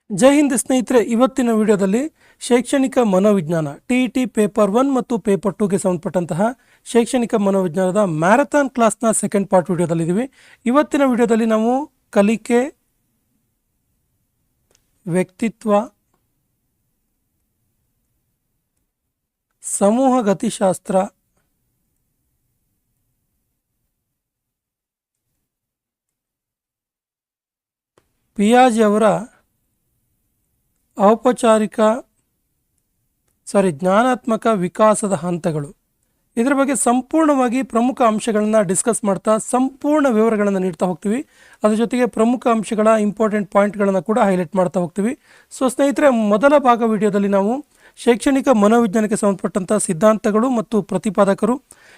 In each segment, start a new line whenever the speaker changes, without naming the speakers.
ಜೈ ಹಿಂದ್ ಸ್ನೇಹಿತರೆ, ಇವತ್ತಿನ ವಿಡಿಯೋದಲ್ಲಿ ಶೈಕ್ಷಣಿಕ ಮನೋವಿಜ್ಞಾನ ಟಿ ಪೇಪರ್ 1 ಮತ್ತು ಪೇಪರ್ 2ಗೆ ಸಂಬಂಧಪಟ್ಟಂತಹ ಶೈಕ್ಷಣಿಕ ಮನೋವಿಜ್ಞಾನದ ಮ್ಯಾರಥಾನ್ ಕ್ಲಾಸ್ನ ಸೆಕೆಂಡ್ ಪಾರ್ಟ್ ವಿಡಿಯೋದಲ್ಲಿದ್ದೀವಿ. ಇವತ್ತಿನ ವಿಡಿಯೋದಲ್ಲಿ ನಾವು ಕಲಿಕೆ, ವ್ಯಕ್ತಿತ್ವ, ಸಮೂಹ ಗತಿಶಾಸ್ತ್ರ, ಪಿಯಾಜೆ ಅವರ ಜ್ಞಾನಾತ್ಮಕ ವಿಕಾಸದ ಹಂತಗಳು, ಇದರ ಬಗ್ಗೆ ಸಂಪೂರ್ಣವಾಗಿ ಪ್ರಮುಖ ಅಂಶಗಳನ್ನು ಡಿಸ್ಕಸ್ ಮಾಡ್ತಾ ಸಂಪೂರ್ಣ ವಿವರಗಳನ್ನು ನೀಡ್ತಾ ಹೋಗ್ತೀವಿ. ಅದರ ಜೊತೆಗೆ ಪ್ರಮುಖ ಅಂಶಗಳ ಇಂಪಾರ್ಟೆಂಟ್ ಪಾಯಿಂಟ್ಗಳನ್ನು ಕೂಡ ಹೈಲೈಟ್ ಮಾಡ್ತಾ ಹೋಗ್ತೀವಿ. ಸೊ ಸ್ನೇಹಿತರೆ, ಮೊದಲ ಭಾಗ ವಿಡಿಯೋದಲ್ಲಿ ನಾವು ಶೈಕ್ಷಣಿಕ ಮನೋವಿಜ್ಞಾನಕ್ಕೆ ಸಂಬಂಧಪಟ್ಟಂಥ ಸಿದ್ಧಾಂತಗಳು ಮತ್ತು ಪ್ರತಿಪಾದಕರು,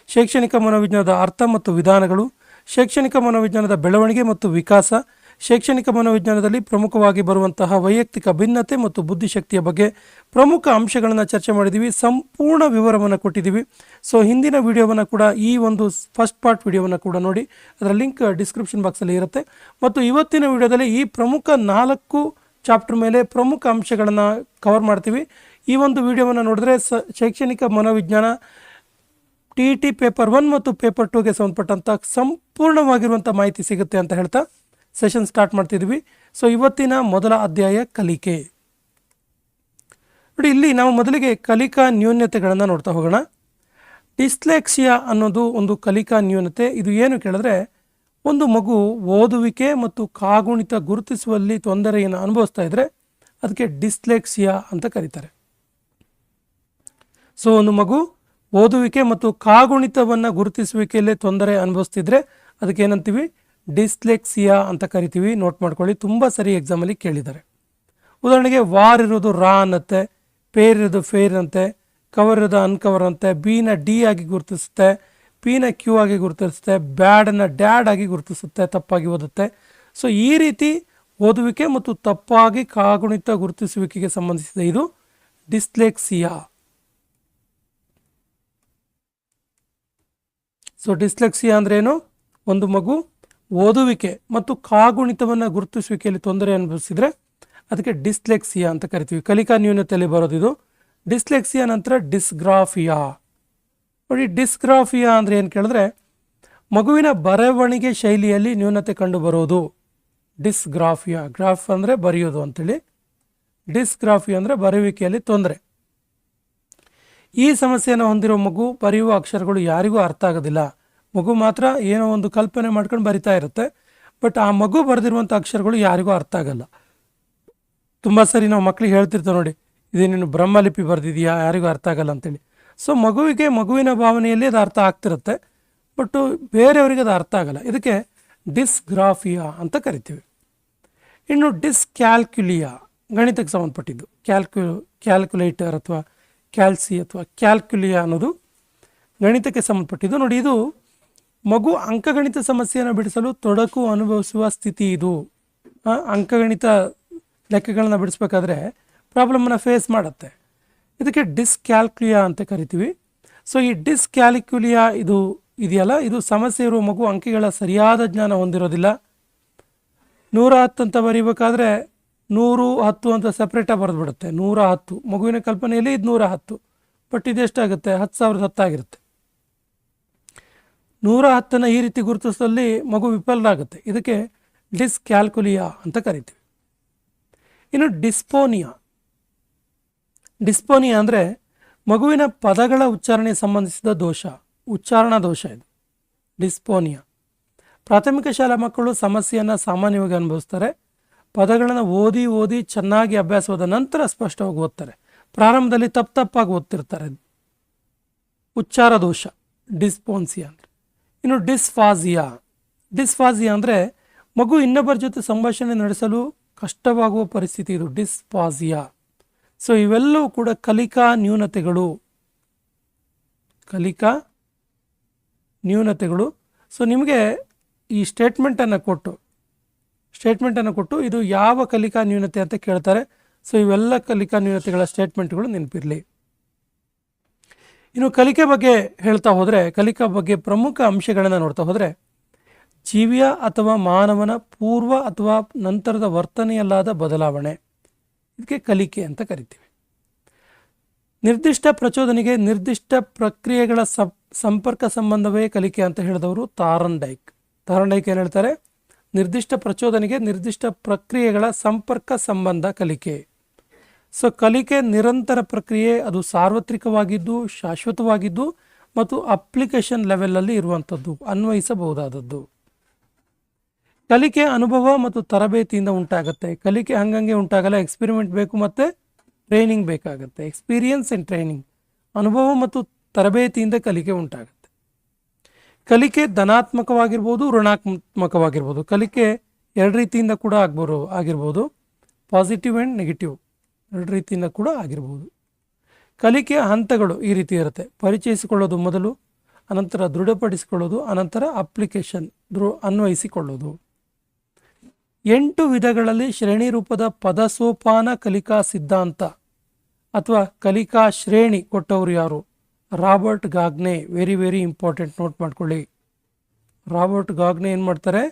ಶೈಕ್ಷಣಿಕ ಮನೋವಿಜ್ಞಾನದ ಅರ್ಥ ಮತ್ತು ವಿಧಾನಗಳು, ಶೈಕ್ಷಣಿಕ ಮನೋವಿಜ್ಞಾನದ ಬೆಳವಣಿಗೆ ಮತ್ತು ವಿಕಾಸ, ಶೈಕ್ಷಣಿಕ ಮನೋವಿಜ್ಞಾನದಲ್ಲಿ ಪ್ರಮುಖವಾಗಿ ಬರುವಂತಹ ವೈಯಕ್ತಿಕ ಭಿನ್ನತೆ ಮತ್ತು ಬುದ್ಧಿಶಕ್ತಿಯ ಬಗ್ಗೆ ಪ್ರಮುಖ ಅಂಶಗಳನ್ನು ಚರ್ಚೆ ಮಾಡಿದ್ದೀವಿ. ಸಂಪೂರ್ಣ ವಿವರವನ್ನು ಕೊಟ್ಟಿದ್ದೀವಿ. ಸೊ ಹಿಂದಿನ ವಿಡಿಯೋವನ್ನು ಕೂಡ, ಈ ಒಂದು ಫಸ್ಟ್ ಪಾರ್ಟ್ ವಿಡಿಯೋವನ್ನು ಕೂಡ ನೋಡಿ, ಅದರ ಲಿಂಕ್ ಡಿಸ್ಕ್ರಿಪ್ಷನ್ ಬಾಕ್ಸಲ್ಲಿ ಇರುತ್ತೆ. ಮತ್ತು ಇವತ್ತಿನ ವಿಡಿಯೋದಲ್ಲಿ ಈ ಪ್ರಮುಖ 4 ಚಾಪ್ಟರ್ ಮೇಲೆ ಪ್ರಮುಖ ಅಂಶಗಳನ್ನು ಕವರ್ ಮಾಡ್ತೀವಿ. ಈ ಒಂದು ವಿಡಿಯೋವನ್ನು ನೋಡಿದ್ರೆ ಶೈಕ್ಷಣಿಕ ಮನೋವಿಜ್ಞಾನ ಟಿ ಪೇಪರ್ 1 ಮತ್ತು ಪೇಪರ್ 2ಗೆ ಸಂಬಂಧಪಟ್ಟಂಥ ಸಂಪೂರ್ಣವಾಗಿರುವಂಥ ಮಾಹಿತಿ ಸಿಗುತ್ತೆ ಅಂತ ಹೇಳ್ತಾ ಸೆಷನ್ ಸ್ಟಾರ್ಟ್ ಮಾಡ್ತಿದ್ವಿ. ಸೊ ಇವತ್ತಿನ ಮೊದಲ ಅಧ್ಯಾಯ ಕಲಿಕೆ. ನೋಡಿ, ಇಲ್ಲಿ ನಾವು ಮೊದಲಿಗೆ ಕಲಿಕಾ ನ್ಯೂನತೆಗಳನ್ನು ನೋಡ್ತಾ ಹೋಗೋಣ. ಡಿಸ್ಲೆಕ್ಸಿಯಾ ಅನ್ನೋದು ಒಂದು ಕಲಿಕಾ ನ್ಯೂನತೆ. ಇದು ಏನು ಕೇಳಿದ್ರೆ, ಒಂದು ಮಗು ಓದುವಿಕೆ ಮತ್ತು ಕಾಗುಣಿತ ಗುರುತಿಸುವಲ್ಲಿ ತೊಂದರೆಯನ್ನು ಅನುಭವಿಸ್ತಾ ಇದ್ರೆ ಅದಕ್ಕೆ ಡಿಸ್ಲೆಕ್ಸಿಯಾ ಅಂತ ಕರೀತಾರೆ. ಸೊ ಒಂದು ಮಗು ಓದುವಿಕೆ ಮತ್ತು ಕಾಗುಣಿತವನ್ನು ಗುರುತಿಸುವಿಕೆಯಲ್ಲೇ ತೊಂದರೆ ಅನುಭವಿಸ್ತಿದ್ರೆ ಅದಕ್ಕೆ ಏನಂತೀವಿ? ಡಿಸ್ಲೆಕ್ಸಿಯಾ ಅಂತ ಕರಿತೀವಿ. ನೋಟ್ ಮಾಡ್ಕೊಳ್ಳಿ, ತುಂಬ ಸರಿ ಎಕ್ಸಾಮಲ್ಲಿ ಕೇಳಿದ್ದಾರೆ. ಉದಾಹರಣೆಗೆ, ವಾರ್ ಇರೋದು ರಾ ಅನ್ನತ್ತೆ, ಪೇರ್ ಇರೋದು ಫೇರ್ ಅಂತೆ, ಕವರ್ ಇರೋದು ಅನ್ಕವರ್ ಅಂತೆ, ಬಿನ ಡಿ ಆಗಿ ಗುರುತಿಸುತ್ತೆ, ಪಿನ ಕ್ಯೂ ಆಗಿ ಗುರುತಿಸುತ್ತೆ, ಬ್ಯಾಡನ್ನು ಡ್ಯಾಡ್ ಆಗಿ ಗುರುತಿಸುತ್ತೆ, ತಪ್ಪಾಗಿ ಓದುತ್ತೆ. ಸೊ ಈ ರೀತಿ ಓದುವಿಕೆ ಮತ್ತು ತಪ್ಪಾಗಿ ಕಾಗುಣಿತ ಗುರುತಿಸುವಿಕೆಗೆ ಸಂಬಂಧಿಸಿದ ಇದು ಡಿಸ್ಲೆಕ್ಸಿಯಾ. ಸೊ ಡಿಸ್ಲೆಕ್ಸಿಯಾ ಅಂದ್ರೇನು? ಒಂದು ಮಗು ಓದುವಿಕೆ ಮತ್ತು ಕಾಗುಣಿತವನ್ನು ಗುರುತಿಸುವಿಕೆಯಲ್ಲಿ ತೊಂದರೆ ಅನುಭವಿಸಿದ್ರೆ ಅದಕ್ಕೆ ಡಿಸ್ಲೆಕ್ಸಿಯಾ ಅಂತ ಕರಿತೀವಿ. ಕಲಿಕಾ ನ್ಯೂನತೆಯಲ್ಲಿ ಬರೋದಿದು. ಡಿಸ್ಲೆಕ್ಸಿಯಾ ನಂತರ ಡಿಸ್ಗ್ರಾಫಿಯಾ. ನೋಡಿ, ಡಿಸ್ಗ್ರಾಫಿಯಾ ಅಂದರೆ ಏನು ಕೇಳಿದ್ರೆ, ಮಗುವಿನ ಬರವಣಿಗೆ ಶೈಲಿಯಲ್ಲಿ ನ್ಯೂನತೆ ಕಂಡು ಬರೋದು ಡಿಸ್ಗ್ರಾಫಿಯಾ. ಗ್ರಾಫ್ ಅಂದರೆ ಬರೆಯೋದು ಅಂತೇಳಿ, ಡಿಸ್ಗ್ರಾಫಿಯಾ ಅಂದರೆ ಬರೆಯುವಿಕೆಯಲ್ಲಿ ತೊಂದರೆ. ಈ ಸಮಸ್ಯೆಯನ್ನು ಹೊಂದಿರೋ ಮಗು ಬರೆಯುವ ಅಕ್ಷರಗಳು ಯಾರಿಗೂ ಅರ್ಥ ಆಗೋದಿಲ್ಲ. ಮಗು ಮಾತ್ರ ಏನೋ ಒಂದು ಕಲ್ಪನೆ ಮಾಡ್ಕೊಂಡು ಬರಿತಾ ಇರುತ್ತೆ, ಬಟ್ ಆ ಮಗು ಬರೆದಿರುವಂಥ ಅಕ್ಷರಗಳು ಯಾರಿಗೂ ಅರ್ಥ ಆಗಲ್ಲ. ತುಂಬ ಸರಿ ನಾವು ಮಕ್ಕಳಿಗೆ ಹೇಳ್ತಿರ್ತೇವೆ, ನೋಡಿ ಇದು ನೀನು ಬ್ರಹ್ಮಲಿಪಿ ಬರೆದಿದೆಯಾ, ಯಾರಿಗೂ ಅರ್ಥ ಆಗಲ್ಲ ಅಂತೇಳಿ. ಸೊ ಮಗುವಿನ ಭಾವನೆಯಲ್ಲಿ ಅದು ಅರ್ಥ ಆಗ್ತಿರುತ್ತೆ, ಬಟ್ ಬೇರೆಯವರಿಗೆ ಅದು ಅರ್ಥ ಆಗಲ್ಲ. ಇದಕ್ಕೆ ಡಿಸ್ಗ್ರಾಫಿಯಾ ಅಂತ ಕರಿತೀವಿ. ಇನ್ನು ಡಿಸ್ಕ್ಯಾಲ್ಕ್ಯುಲಿಯಾ, ಗಣಿತಕ್ಕೆ ಸಂಬಂಧಪಟ್ಟಿದ್ದು. ಕ್ಯಾಲ್ಕುಲೇಟರ್ ಅಥವಾ ಕ್ಯಾಲ್ಸಿ ಅಥವಾ ಕ್ಯಾಲ್ಕ್ಯುಲಿಯಾ ಅನ್ನೋದು ಗಣಿತಕ್ಕೆ ಸಂಬಂಧಪಟ್ಟಿದ್ದು. ನೋಡಿ, ಇದು ಮಗು ಅಂಕಗಣಿತ ಸಮಸ್ಯೆಯನ್ನು ಬಿಡಿಸಲು ತೊಡಕು ಅನುಭವಿಸುವ ಸ್ಥಿತಿ. ಇದು ಅಂಕಗಣಿತ ಲೆಕ್ಕಗಳನ್ನು ಬಿಡಿಸ್ಬೇಕಾದ್ರೆ ಪ್ರಾಬ್ಲಮನ್ನು ಫೇಸ್ ಮಾಡುತ್ತೆ. ಇದಕ್ಕೆ ಡಿಸ್ಕ್ಯಾಲ್ಕ್ಯುಲಿಯಾ ಅಂತ ಕರಿತೀವಿ. ಸೊ ಈ ಡಿಸ್ಕ್ಯಾಲ್ಕ್ಯುಲಿಯಾ ಇದು ಇದೆಯಲ್ಲ, ಇದು ಸಮಸ್ಯೆ ಇರುವ ಮಗು ಅಂಕಿಗಳ ಸರಿಯಾದ ಜ್ಞಾನ ಹೊಂದಿರೋದಿಲ್ಲ. 110 ಅಂತ ಬರೀಬೇಕಾದ್ರೆ 110 ಅಂತ ಸಪ್ರೇಟಾಗಿ ಬರೆದ್ಬಿಡುತ್ತೆ. 110 ಮಗುವಿನ ಕಲ್ಪನೆಯಲ್ಲಿ ಇದು 110, ಬಟ್ ಇದೆಷ್ಟಾಗುತ್ತೆ? 10,010 ಆಗಿರುತ್ತೆ. 110 ಈ ರೀತಿ ಗುರುತಿಸಲ್ಲಿ ಮಗು ವಿಫಲರಾಗುತ್ತೆ. ಇದಕ್ಕೆ ಡಿಸ್ಕ್ಯಾಲ್ಕುಲಿಯಾ ಅಂತ ಕರಿತೀವಿ. ಇನ್ನು ಡಿಸ್ಪೋನಿಯಾ ಅಂದರೆ ಮಗುವಿನ ಪದಗಳ ಉಚ್ಚಾರಣೆ ಸಂಬಂಧಿಸಿದ ದೋಷ, ಉಚ್ಚಾರಣಾ ದೋಷ. ಇದು ಡಿಸ್ಪೋನಿಯಾ. ಪ್ರಾಥಮಿಕ ಶಾಲಾ ಮಕ್ಕಳು ಸಮಸ್ಯೆಯನ್ನು ಸಾಮಾನ್ಯವಾಗಿ ಅನುಭವಿಸ್ತಾರೆ. ಪದಗಳನ್ನು ಓದಿ ಚೆನ್ನಾಗಿ ಅಭ್ಯಾಸವಾದ ನಂತರ ಸ್ಪಷ್ಟವಾಗಿ ಓದ್ತಾರೆ. ಪ್ರಾರಂಭದಲ್ಲಿ ತಪ್ಪಾಗಿ ಓದ್ತಿರ್ತಾರೆ. ಉಚ್ಚಾರ ದೋಷ ಡಿಸ್ಪೋನ್ಸಿಯಾ ಅಂದರೆ. ಇನ್ನು ಡಿಸ್ಫಾಸಿಯಾ ಅಂದರೆ ಮಗು ಇನ್ನೊಬ್ಬರ ಜೊತೆ ಸಂಭಾಷಣೆ ನಡೆಸಲು ಕಷ್ಟವಾಗುವ ಪರಿಸ್ಥಿತಿ. ಇದು ಡಿಸ್ಫಾಸಿಯಾ. ಸೊ ಇವೆಲ್ಲವೂ ಕೂಡ ಕಲಿಕಾ ನ್ಯೂನತೆಗಳು. ಸೊ ನಿಮಗೆ ಈ ಸ್ಟೇಟ್ಮೆಂಟನ್ನು ಕೊಟ್ಟು ಇದು ಯಾವ ಕಲಿಕಾ ನ್ಯೂನತೆ ಅಂತ ಕೇಳ್ತಾರೆ. ಸೊ ಇವೆಲ್ಲ ಕಲಿಕಾ ನ್ಯೂನತೆಗಳ ಸ್ಟೇಟ್ಮೆಂಟ್ಗಳು ನೆನಪಿರಲಿ. ಇನ್ನು ಕಲಿಕೆ ಬಗ್ಗೆ ಹೇಳ್ತಾ ಹೋದರೆ, ಕಲಿಕಾ ಬಗ್ಗೆ ಪ್ರಮುಖ ಅಂಶಗಳನ್ನು ನೋಡ್ತಾ ಹೋದರೆ, ಜೀವಿಯ ಅಥವಾ ಮಾನವನ ಪೂರ್ವ ಅಥವಾ ನಂತರದ ವರ್ತನೆಯಲ್ಲಾದ ಬದಲಾವಣೆ, ಇದಕ್ಕೆ ಕಲಿಕೆ ಅಂತ ಕರಿತೀವಿ. ನಿರ್ದಿಷ್ಟ ಪ್ರಚೋದನೆಗೆ ನಿರ್ದಿಷ್ಟ ಪ್ರಕ್ರಿಯೆಗಳ ಸಂಪರ್ಕ ಸಂಬಂಧವೇ ಕಲಿಕೆ ಅಂತ ಹೇಳಿದವರು ತಾರನ್ಡೈಕ್. ತಾರನ್ಡೈಕ್ ಏನು ಹೇಳ್ತಾರೆ? ನಿರ್ದಿಷ್ಟ ಪ್ರಚೋದನೆಗೆ ನಿರ್ದಿಷ್ಟ ಪ್ರಕ್ರಿಯೆಗಳ ಸಂಪರ್ಕ ಸಂಬಂಧ ಕಲಿಕೆ. ಸೊ ಕಲಿಕೆ ನಿರಂತರ ಪ್ರಕ್ರಿಯೆ, ಅದು ಸಾರ್ವತ್ರಿಕವಾಗಿದ್ದು, ಶಾಶ್ವತವಾಗಿದ್ದು ಮತ್ತು ಅಪ್ಲಿಕೇಶನ್ ಲೆವೆಲಲ್ಲಿ ಇರುವಂಥದ್ದು, ಅನ್ವಯಿಸಬಹುದಾದದ್ದು. ಕಲಿಕೆ ಅನುಭವ ಮತ್ತು ತರಬೇತಿಯಿಂದ ಉಂಟಾಗುತ್ತೆ. ಕಲಿಕೆ ಹಂಗಂಗೆ ಉಂಟಾಗಲ್ಲ, ಎಕ್ಸ್ಪೆರಿಮೆಂಟ್ ಬೇಕು ಮತ್ತು ಟ್ರೈನಿಂಗ್ ಬೇಕಾಗುತ್ತೆ. ಎಕ್ಸ್ಪೀರಿಯನ್ಸ್ ಆ್ಯಂಡ್ ಟ್ರೈನಿಂಗ್, ಅನುಭವ ಮತ್ತು ತರಬೇತಿಯಿಂದ ಕಲಿಕೆ ಉಂಟಾಗುತ್ತೆ. ಕಲಿಕೆ ಧನಾತ್ಮಕವಾಗಿರ್ಬೋದು, ಋಣಾತ್ಮಕವಾಗಿರ್ಬೋದು. ಕಲಿಕೆ ಎರಡು ರೀತಿಯಿಂದ ಕೂಡ ಆಗಿರ್ಬೋದು. ಪಾಸಿಟಿವ್ ಆ್ಯಂಡ್ ನೆಗೆಟಿವ್ ಎರಡು ರೀತಿಯಿಂದ ಕೂಡ ಆಗಿರ್ಬೋದು. ಕಲಿಕೆಯ ಹಂತಗಳು ಈ ರೀತಿ ಇರುತ್ತೆ: ಪರಿಚಯಿಸಿಕೊಳ್ಳೋದು ಮೊದಲು, ಅನಂತರ ದೃಢಪಡಿಸಿಕೊಳ್ಳೋದು, ಅನಂತರ ಅಪ್ಲಿಕೇಶನ್ ಅನ್ವಯಿಸಿಕೊಳ್ಳೋದು. 8 ವಿಧಗಳಲ್ಲಿ ಶ್ರೇಣಿ ರೂಪದ ಪದಸೋಪಾನ ಕಲಿಕಾ ಸಿದ್ಧಾಂತ ಅಥವಾ ಕಲಿಕಾ ಶ್ರೇಣಿ ಕೊಟ್ಟವರು ಯಾರು? Robert Gagne. Very very important, note ಮಾಡ್ಕೊಳ್ಳಿ. ರಾಬರ್ಟ್ ಗಾಗ್ನೆ ಏನು ಮಾಡ್ತಾರೆ?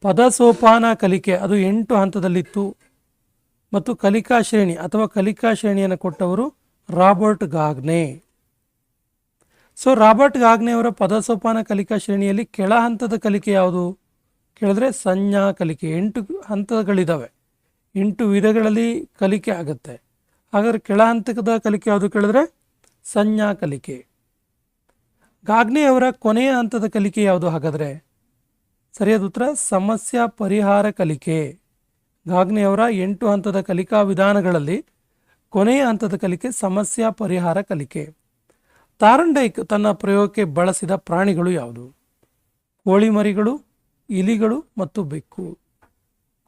ಪದಸೋಪಾನ ಕಲಿಕೆ ಅದು 8 ಹಂತದಲ್ಲಿತ್ತು ಮತ್ತು ಕಲಿಕಾ ಶ್ರೇಣಿ ಅಥವಾ ಕಲಿಕಾ ಶ್ರೇಣಿಯನ್ನು ಕೊಟ್ಟವರು ರಾಬರ್ಟ್ ಗಾಗ್ನೆ. ಸೊ ರಾಬರ್ಟ್ ಗಾಗ್ನೆ ಅವರ ಪದಸೋಪಾನ ಕಲಿಕಾ ಶ್ರೇಣಿಯಲ್ಲಿ ಕೆಳ ಹಂತದ ಕಲಿಕೆ ಯಾವುದು ಕೇಳಿದ್ರೆ ಸಂಜ್ಞಾ ಕಲಿಕೆ. 8 ಹಂತಗಳಿದ್ದಾವೆ, 8 ವಿಧಗಳಲ್ಲಿ ಕಲಿಕೆ ಆಗುತ್ತೆ. ಹಾಗಾದರೆ ಕೆಳ ಹಂತದ ಕಲಿಕೆ ಯಾವುದು ಕೇಳಿದ್ರೆ ಸಂಜ್ಞಾ ಕಲಿಕೆ. ಗಾಗ್ನೆಯವರ ಕೊನೆಯ ಹಂತದ ಕಲಿಕೆ ಯಾವುದು ಹಾಗಾದರೆ? ಸರಿಯಾದ ಉತ್ತರ ಸಮಸ್ಯಾ ಪರಿಹಾರ ಕಲಿಕೆ. ಗಾಗ್ನೆಯವರ 8 ಹಂತದ ಕಲಿಕಾ ವಿಧಾನಗಳಲ್ಲಿ ಕೊನೆಯ ಹಂತದ ಕಲಿಕೆ ಸಮಸ್ಯಾ ಪರಿಹಾರ ಕಲಿಕೆ. ತಾರನ್ಡೈಕ್ ತನ್ನ ಪ್ರಯೋಗಕ್ಕೆ ಬಳಸಿದ ಪ್ರಾಣಿಗಳು ಯಾವುದು? ಕೋಳಿ ಮರಿಗಳು, ಇಲಿಗಳು ಮತ್ತು ಬೆಕ್ಕು.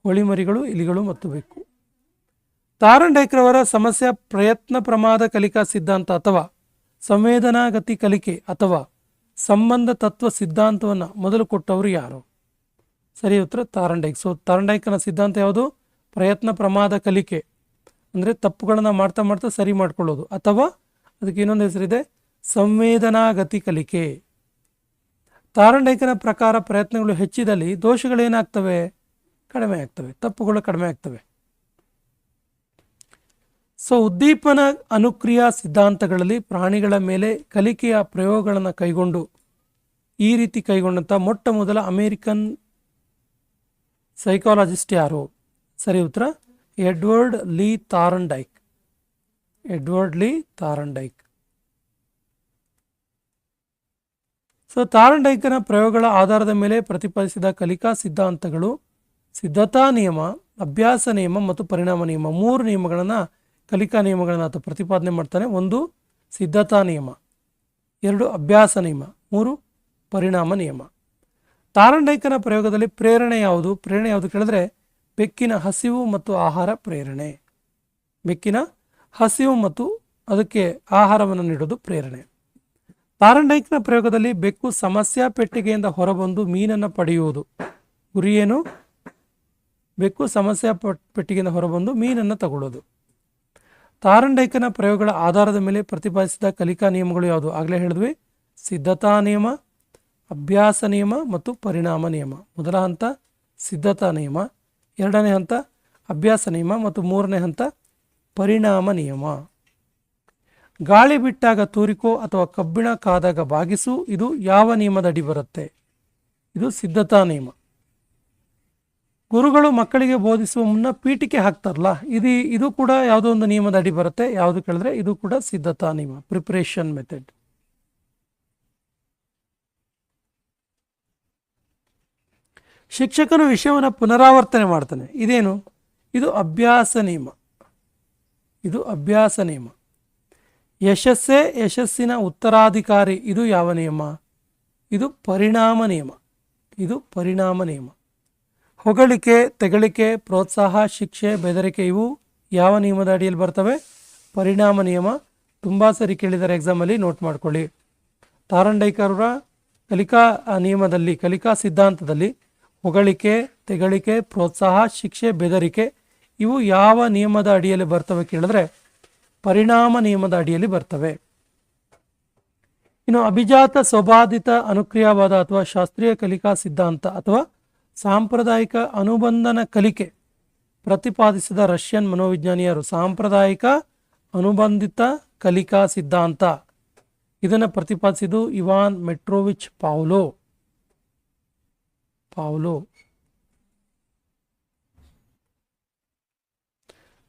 ಕೋಳಿ ಮರಿಗಳು, ಇಲಿಗಳು ಮತ್ತು ಬೆಕ್ಕು. ತಾರನ್ಡೈಕ್ರವರ ಸಮಸ್ಯೆ ಪ್ರಯತ್ನ ಪ್ರಮಾದ ಕಲಿಕಾ ಸಿದ್ಧಾಂತ ಅಥವಾ ಸಂವೇದನಾಗತಿ ಕಲಿಕೆ ಅಥವಾ ಸಂಬಂಧ ತತ್ವ ಸಿದ್ಧಾಂತವನ್ನು ಮೊದಲು ಕೊಟ್ಟವರು ಯಾರು? ಸರಿ ಉತ್ತರ ತಾರನ್ಡೈಕ್. ಸೊ ತಾರನ್ಡೈಕ್ನ ಸಿದ್ಧಾಂತ ಯಾವುದು? ಪ್ರಯತ್ನ ಪ್ರಮಾದ ಕಲಿಕೆ, ಅಂದರೆ ತಪ್ಪುಗಳನ್ನು ಮಾಡ್ತಾ ಮಾಡ್ತಾ ಸರಿ ಮಾಡ್ಕೊಳ್ಳೋದು, ಅಥವಾ ಅದಕ್ಕೆ ಇನ್ನೊಂದು ಹೆಸರಿದೆ ಸಂವೇದನಾಗತಿ ಕಲಿಕೆ. ತಾರನ್ಡೈಕನ ಪ್ರಕಾರ ಪ್ರಯತ್ನಗಳು ಹೆಚ್ಚಿದಲ್ಲಿ ದೋಷಗಳೇನಾಗ್ತವೆ? ಕಡಿಮೆ ಆಗ್ತವೆ, ತಪ್ಪುಗಳು ಕಡಿಮೆ ಆಗ್ತವೆ. ಸೊ ಉದ್ದೀಪನ ಅನುಕ್ರಿಯಾ ಸಿದ್ಧಾಂತಗಳಲ್ಲಿ ಪ್ರಾಣಿಗಳ ಮೇಲೆ ಕಲಿಕೆಯ ಪ್ರಯೋಗಗಳನ್ನು ಕೈಗೊಂಡು ಈ ರೀತಿ ಕೈಗೊಂಡಂಥ ಮೊಟ್ಟ ಮೊದಲ ಅಮೇರಿಕನ್ ಸೈಕಾಲಜಿಸ್ಟ್ ಯಾರು? ಸರಿ ಉತ್ತರ ಎಡ್ವರ್ಡ್ ಲೀ ತಾರನ್ಡೈಕ್. ಎಡ್ವರ್ಡ್ ಲೀ ತಾರನ್ಡೈಕ್. ಸೊ ತಾರನ್ಡೈಕನ ಪ್ರಯೋಗಗಳ ಆಧಾರದ ಮೇಲೆ ಪ್ರತಿಪಾದಿಸಿದ ಕಲಿಕಾ ಸಿದ್ಧಾಂತಗಳು ಸಿದ್ಧತಾ ನಿಯಮ, ಅಭ್ಯಾಸ ನಿಯಮ ಮತ್ತು ಪರಿಣಾಮ ನಿಯಮ. 3 ನಿಯಮಗಳನ್ನು, ಕಲಿಕಾ ನಿಯಮಗಳನ್ನು ಆತ ಪ್ರತಿಪಾದನೆ ಮಾಡ್ತಾನೆ. 1 ಸಿದ್ಧತಾ ನಿಯಮ, 2 ಅಭ್ಯಾಸ ನಿಯಮ, 3 ಪರಿಣಾಮ ನಿಯಮ. ತಾರನ್ಡೈಕನ ಪ್ರಯೋಗದಲ್ಲಿ ಪ್ರೇರಣೆ ಯಾವುದು? ಪ್ರೇರಣೆ ಯಾವುದು ಕೇಳಿದ್ರೆ ಬೆಕ್ಕಿನ ಹಸಿವು ಮತ್ತು ಆಹಾರ ಪ್ರೇರಣೆ. ಬೆಕ್ಕಿನ ಹಸಿವು ಮತ್ತು ಅದಕ್ಕೆ ಆಹಾರವನ್ನು ನೀಡೋದು ಪ್ರೇರಣೆ. ತಾರನ್ಡೈಕ್ನ ಪ್ರಯೋಗದಲ್ಲಿ ಬೆಕ್ಕು ಸಮಸ್ಯಾ ಪೆಟ್ಟಿಗೆಯಿಂದ ಹೊರಬಂದು ಮೀನನ್ನು ಪಡೆಯುವುದು. ಗುರಿ ಏನು? ಬೆಕ್ಕು ಸಮಸ್ಯಾ ಪೆಟ್ಟಿಗೆಯಿಂದ ಹೊರಬಂದು ಮೀನನ್ನು ತಗೊಳ್ಳೋದು. ತಾರನ್ಡೈಕನ ಪ್ರಯೋಗಗಳ ಆಧಾರದ ಮೇಲೆ ಪ್ರತಿಪಾದಿಸಿದ ಕಲಿಕಾ ನಿಯಮಗಳು ಯಾವುದು? ಆಗಲೇ ಹೇಳಿದ್ವಿ, ಸಿದ್ಧತಾ ನಿಯಮ, ಅಭ್ಯಾಸ ನಿಯಮ ಮತ್ತು ಪರಿಣಾಮ ನಿಯಮ. ಮೊದಲ ಹಂತ ಸಿದ್ಧತಾ ನಿಯಮ, 2ನೇ ಹಂತ ಅಭ್ಯಾಸ ನಿಯಮ ಮತ್ತು 3ನೇ ಹಂತ ಪರಿಣಾಮ ನಿಯಮ. ಗಾಳಿ ಬಿಟ್ಟಾಗ ತೂರಿಕೋ ಅಥವಾ ಕಬ್ಬಿಣ ಕಾದಾಗ ಬಾಗಿಸು, ಇದು ಯಾವ ನಿಯಮದ ಅಡಿ ಬರುತ್ತೆ? ಇದು ಸಿದ್ಧತಾ ನಿಯಮ. ಗುರುಗಳು ಮಕ್ಕಳಿಗೆ ಬೋಧಿಸುವ ಮುನ್ನ ಪೀಠಿಕೆ ಹಾಕ್ತಾರಲ್ಲ, ಇದು ಕೂಡ ಯಾವುದೋ ಒಂದು ನಿಯಮದ ಅಡಿ ಬರುತ್ತೆ. ಯಾವುದು ಕೇಳಿದ್ರೆ ಇದು ಕೂಡ ಸಿದ್ಧತಾ ನಿಯಮ, ಪ್ರಿಪರೇಷನ್ ಮೆಥಡ್. ಶಿಕ್ಷಕನು ವಿಷಯವನ್ನು ಪುನರಾವರ್ತನೆ ಮಾಡ್ತಾನೆ, ಇದೇನು? ಇದು ಅಭ್ಯಾಸ ನಿಯಮ. ಇದು ಅಭ್ಯಾಸ ನಿಯಮ. ಯಶಸ್ಸೇ ಯಶಸ್ಸಿನ ಉತ್ತರಾಧಿಕಾರಿ, ಇದು ಯಾವ ನಿಯಮ? ಇದು ಪರಿಣಾಮ ನಿಯಮ. ಇದು ಪರಿಣಾಮ ನಿಯಮ. ಹೊಗಳಿಕೆ, ತೆಗಳಿಕೆ, ಪ್ರೋತ್ಸಾಹ, ಶಿಕ್ಷೆ, ಬೆದರಿಕೆ ಇವು ಯಾವ ನಿಯಮದ ಅಡಿಯಲ್ಲಿ ಬರ್ತವೆ? ಪರಿಣಾಮ ನಿಯಮ. ತುಂಬ ಸರಿ ಕೇಳಿದ್ದಾರೆ ಎಕ್ಸಾಮಲ್ಲಿ, ನೋಟ್ ಮಾಡ್ಕೊಳ್ಳಿ. ತಾರನ್ಡೈಕರ ಕಲಿಕಾ ನಿಯಮದಲ್ಲಿ, ಕಲಿಕಾ ಸಿದ್ಧಾಂತದಲ್ಲಿ ಹೊಗಳಿಕೆ, ತೆಗಳಿಕೆ, ಪ್ರೋತ್ಸಾಹ, ಶಿಕ್ಷೆ, ಬೆದರಿಕೆ ಇವು ಯಾವ ನಿಯಮದ ಅಡಿಯಲ್ಲಿ ಬರ್ತವೆ ಕೇಳಿದ್ರೆ ಪರಿಣಾಮ ನಿಯಮದ ಅಡಿಯಲ್ಲಿ ಬರ್ತವೆ. ಇನ್ನು ಅಭಿಜಾತ ಸ್ವಬಾಧಿತ ಅನುಕ್ರಿಯಾವಾದ ಅಥವಾ ಶಾಸ್ತ್ರೀಯ ಕಲಿಕಾ ಸಿದ್ಧಾಂತ ಅಥವಾ ಸಾಂಪ್ರದಾಯಿಕ ಅನುಬಂಧನ ಕಲಿಕೆ ಪ್ರತಿಪಾದಿಸಿದ ರಷ್ಯನ್ ಮನೋವಿಜ್ಞಾನಿ ಯಾರು? ಸಾಂಪ್ರದಾಯಿಕ ಅನುಬಂಧಿತ ಕಲಿಕಾ ಸಿದ್ಧಾಂತ. ಇದನ್ನು ಪ್ರತಿಪಾದಿಸಿದ್ದು ಇವಾನ್ ಮೆಟ್ರೋವಿಚ್ ಪಾವ್ಲೋ.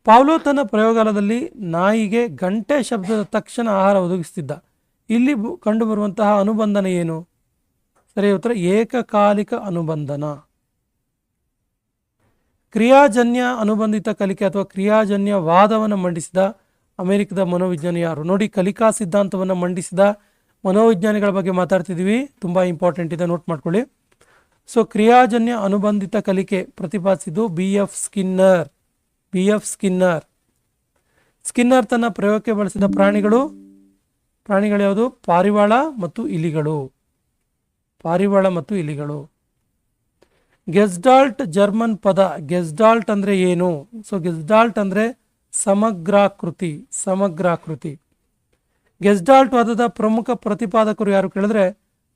ಪಾವ್ಲೋ ತನ್ನ ಪ್ರಯೋಗಾಲಯದಲ್ಲಿ ನಾಯಿಗೆ ಗಂಟೆ ಶಬ್ದದ ತಕ್ಷಣ ಆಹಾರ ಒದಗಿಸುತ್ತಿದ್ದ. ಇಲ್ಲಿ ಕಂಡುಬರುವಂತಹ ಅನುಬಂಧನ ಏನು? ಸರಿಯಾದ ಉತ್ತರ ಏಕಕಾಲಿಕ ಅನುಬಂಧನ. ಕ್ರಿಯಾಜನ್ಯ ಅನುಬಂಧಿತ ಕಲಿಕೆ ಅಥವಾ ಕ್ರಿಯಾಜನ್ಯ ವಾದವನ್ನು ಮಂಡಿಸಿದ ಅಮೆರಿಕದ ಮನೋವಿಜ್ಞಾನಿ ಯಾರು? ನೋಡಿ, ಕಲಿಕಾ ಸಿದ್ಧಾಂತವನ್ನು ಮಂಡಿಸಿದ ಮನೋವಿಜ್ಞಾನಿಗಳ ಬಗ್ಗೆ ಮಾತಾಡ್ತಿದ್ದೀವಿ, ತುಂಬ ಇಂಪಾರ್ಟೆಂಟ್ ಇದೆ, ನೋಟ್ ಮಾಡ್ಕೊಳ್ಳಿ. ಸೊ ಕ್ರಿಯಾಜನ್ಯ ಅನುಬಂಧಿತ ಕಲಿಕೆ ಪ್ರತಿಪಾದಿಸಿದ್ದು BF ಸ್ಕಿನ್ನರ್. ಸ್ಕಿನ್ನರ್ ತನ್ನ ಪ್ರಯೋಗಕ್ಕೆ ಬಳಸಿದ ಪ್ರಾಣಿಗಳು ಯಾವುದು? ಪಾರಿವಾಳ ಮತ್ತು ಇಲಿಗಳು. ಗೆಸ್ಟಾಲ್ಟ್ ಜರ್ಮನ್ ಪದ. ಗೆಸ್ಟಾಲ್ಟ್ ಅಂದ್ರೆ ಏನು? ಸೊ ಗೆಸ್ಟಾಲ್ಟ್ ಅಂದ್ರೆ ಸಮಗ್ರಾಕೃತಿ. ಗೆಸ್ಟಾಲ್ಟ್ ವಾದದ ಪ್ರಮುಖ ಪ್ರತಿಪಾದಕರು ಯಾರು ಕೇಳಿದ್ರೆ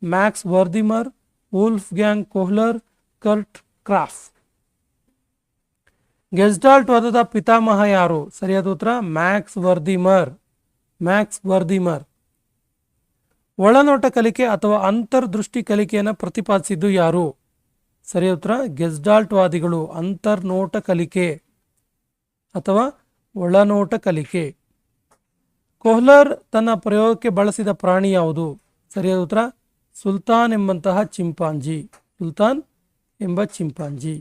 ಮ್ಯಾಕ್ಸ್ ವರ್ದಿಮರ್, ವೂಲ್ಫ್ಗ್ಯಾಂಗ್ ಕೊಹ್ಲರ್, ಕರ್ಟ್ ಕ್ರಾಫ್. ಗೆಸ್ಟಾಲ್ಟ್ ವಾದದ ಪಿತಾಮಹ ಯಾರು? ಸರಿಯಾದ ಉತ್ತರ ಮ್ಯಾಕ್ಸ್ ವರ್ದಿಮರ್. ಒಳನೋಟ ಕಲಿಕೆ ಅಥವಾ ಅಂತರ್ದೃಷ್ಟಿ ಕಲಿಕೆಯನ್ನು ಪ್ರತಿಪಾದಿಸಿದ್ದು ಯಾರು? ಸರಿಯಾದ ಉತ್ತರ ಗೆಸ್ಟಾಲ್ಟ್ ವಾದಿಗಳು. ಅಂತರ್ನೋಟ ಕಲಿಕೆ ಅಥವಾ ಒಳನೋಟ ಕಲಿಕೆ. ಕೊಹ್ಲರ್ ತನ್ನ ಪ್ರಯೋಗಕ್ಕೆ ಬಳಸಿದ ಪ್ರಾಣಿ ಯಾವುದು? ಸರಿಯಾದ ಉತ್ತರ ಸುಲ್ತಾನ್ ಎಂಬ ಚಿಂಪಾಂಜಿ.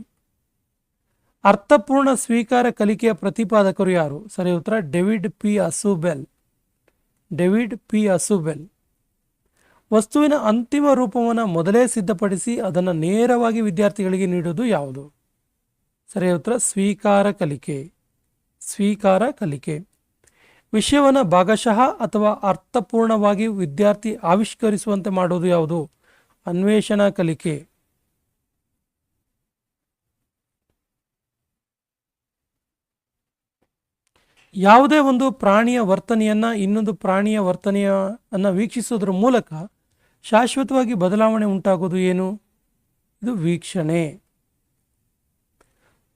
ಅರ್ಥಪೂರ್ಣ ಸ್ವೀಕಾರ ಕಲಿಕೆಯ ಪ್ರತಿಪಾದಕರು ಯಾರು? ಸರಿಯಾದ ಉತ್ತರ ಡೇವಿಡ್ ಪಿ ಅಸುಬೆಲ್. ವಸ್ತುವಿನ ಅಂತಿಮ ರೂಪವನ್ನು ಮೊದಲೇ ಸಿದ್ಧಪಡಿಸಿ ಅದನ್ನು ನೇರವಾಗಿ ವಿದ್ಯಾರ್ಥಿಗಳಿಗೆ ನೀಡುವುದು ಯಾವುದು? ಸರಿಯಾದ ಉತ್ತರ ಸ್ವೀಕಾರ ಕಲಿಕೆ. ವಿಷಯವನ್ನು ಭಾಗಶಃ ಅಥವಾ ಅರ್ಥಪೂರ್ಣವಾಗಿ ವಿದ್ಯಾರ್ಥಿ ಆವಿಷ್ಕರಿಸುವಂತೆ ಮಾಡುವುದು ಯಾವುದು? ಅನ್ವೇಷಣಾ ಕಲಿಕೆ. ಯಾವುದೇ ಒಂದು ಪ್ರಾಣಿಯ ವರ್ತನೆಯನ್ನ ಇನ್ನೊಂದು ಪ್ರಾಣಿಯ ವರ್ತನೆಯನ್ನು ವೀಕ್ಷಿಸುವುದರ ಮೂಲಕ ಶಾಶ್ವತವಾಗಿ ಬದಲಾವಣೆ ಉಂಟಾಗೋದು ಏನು? ಇದು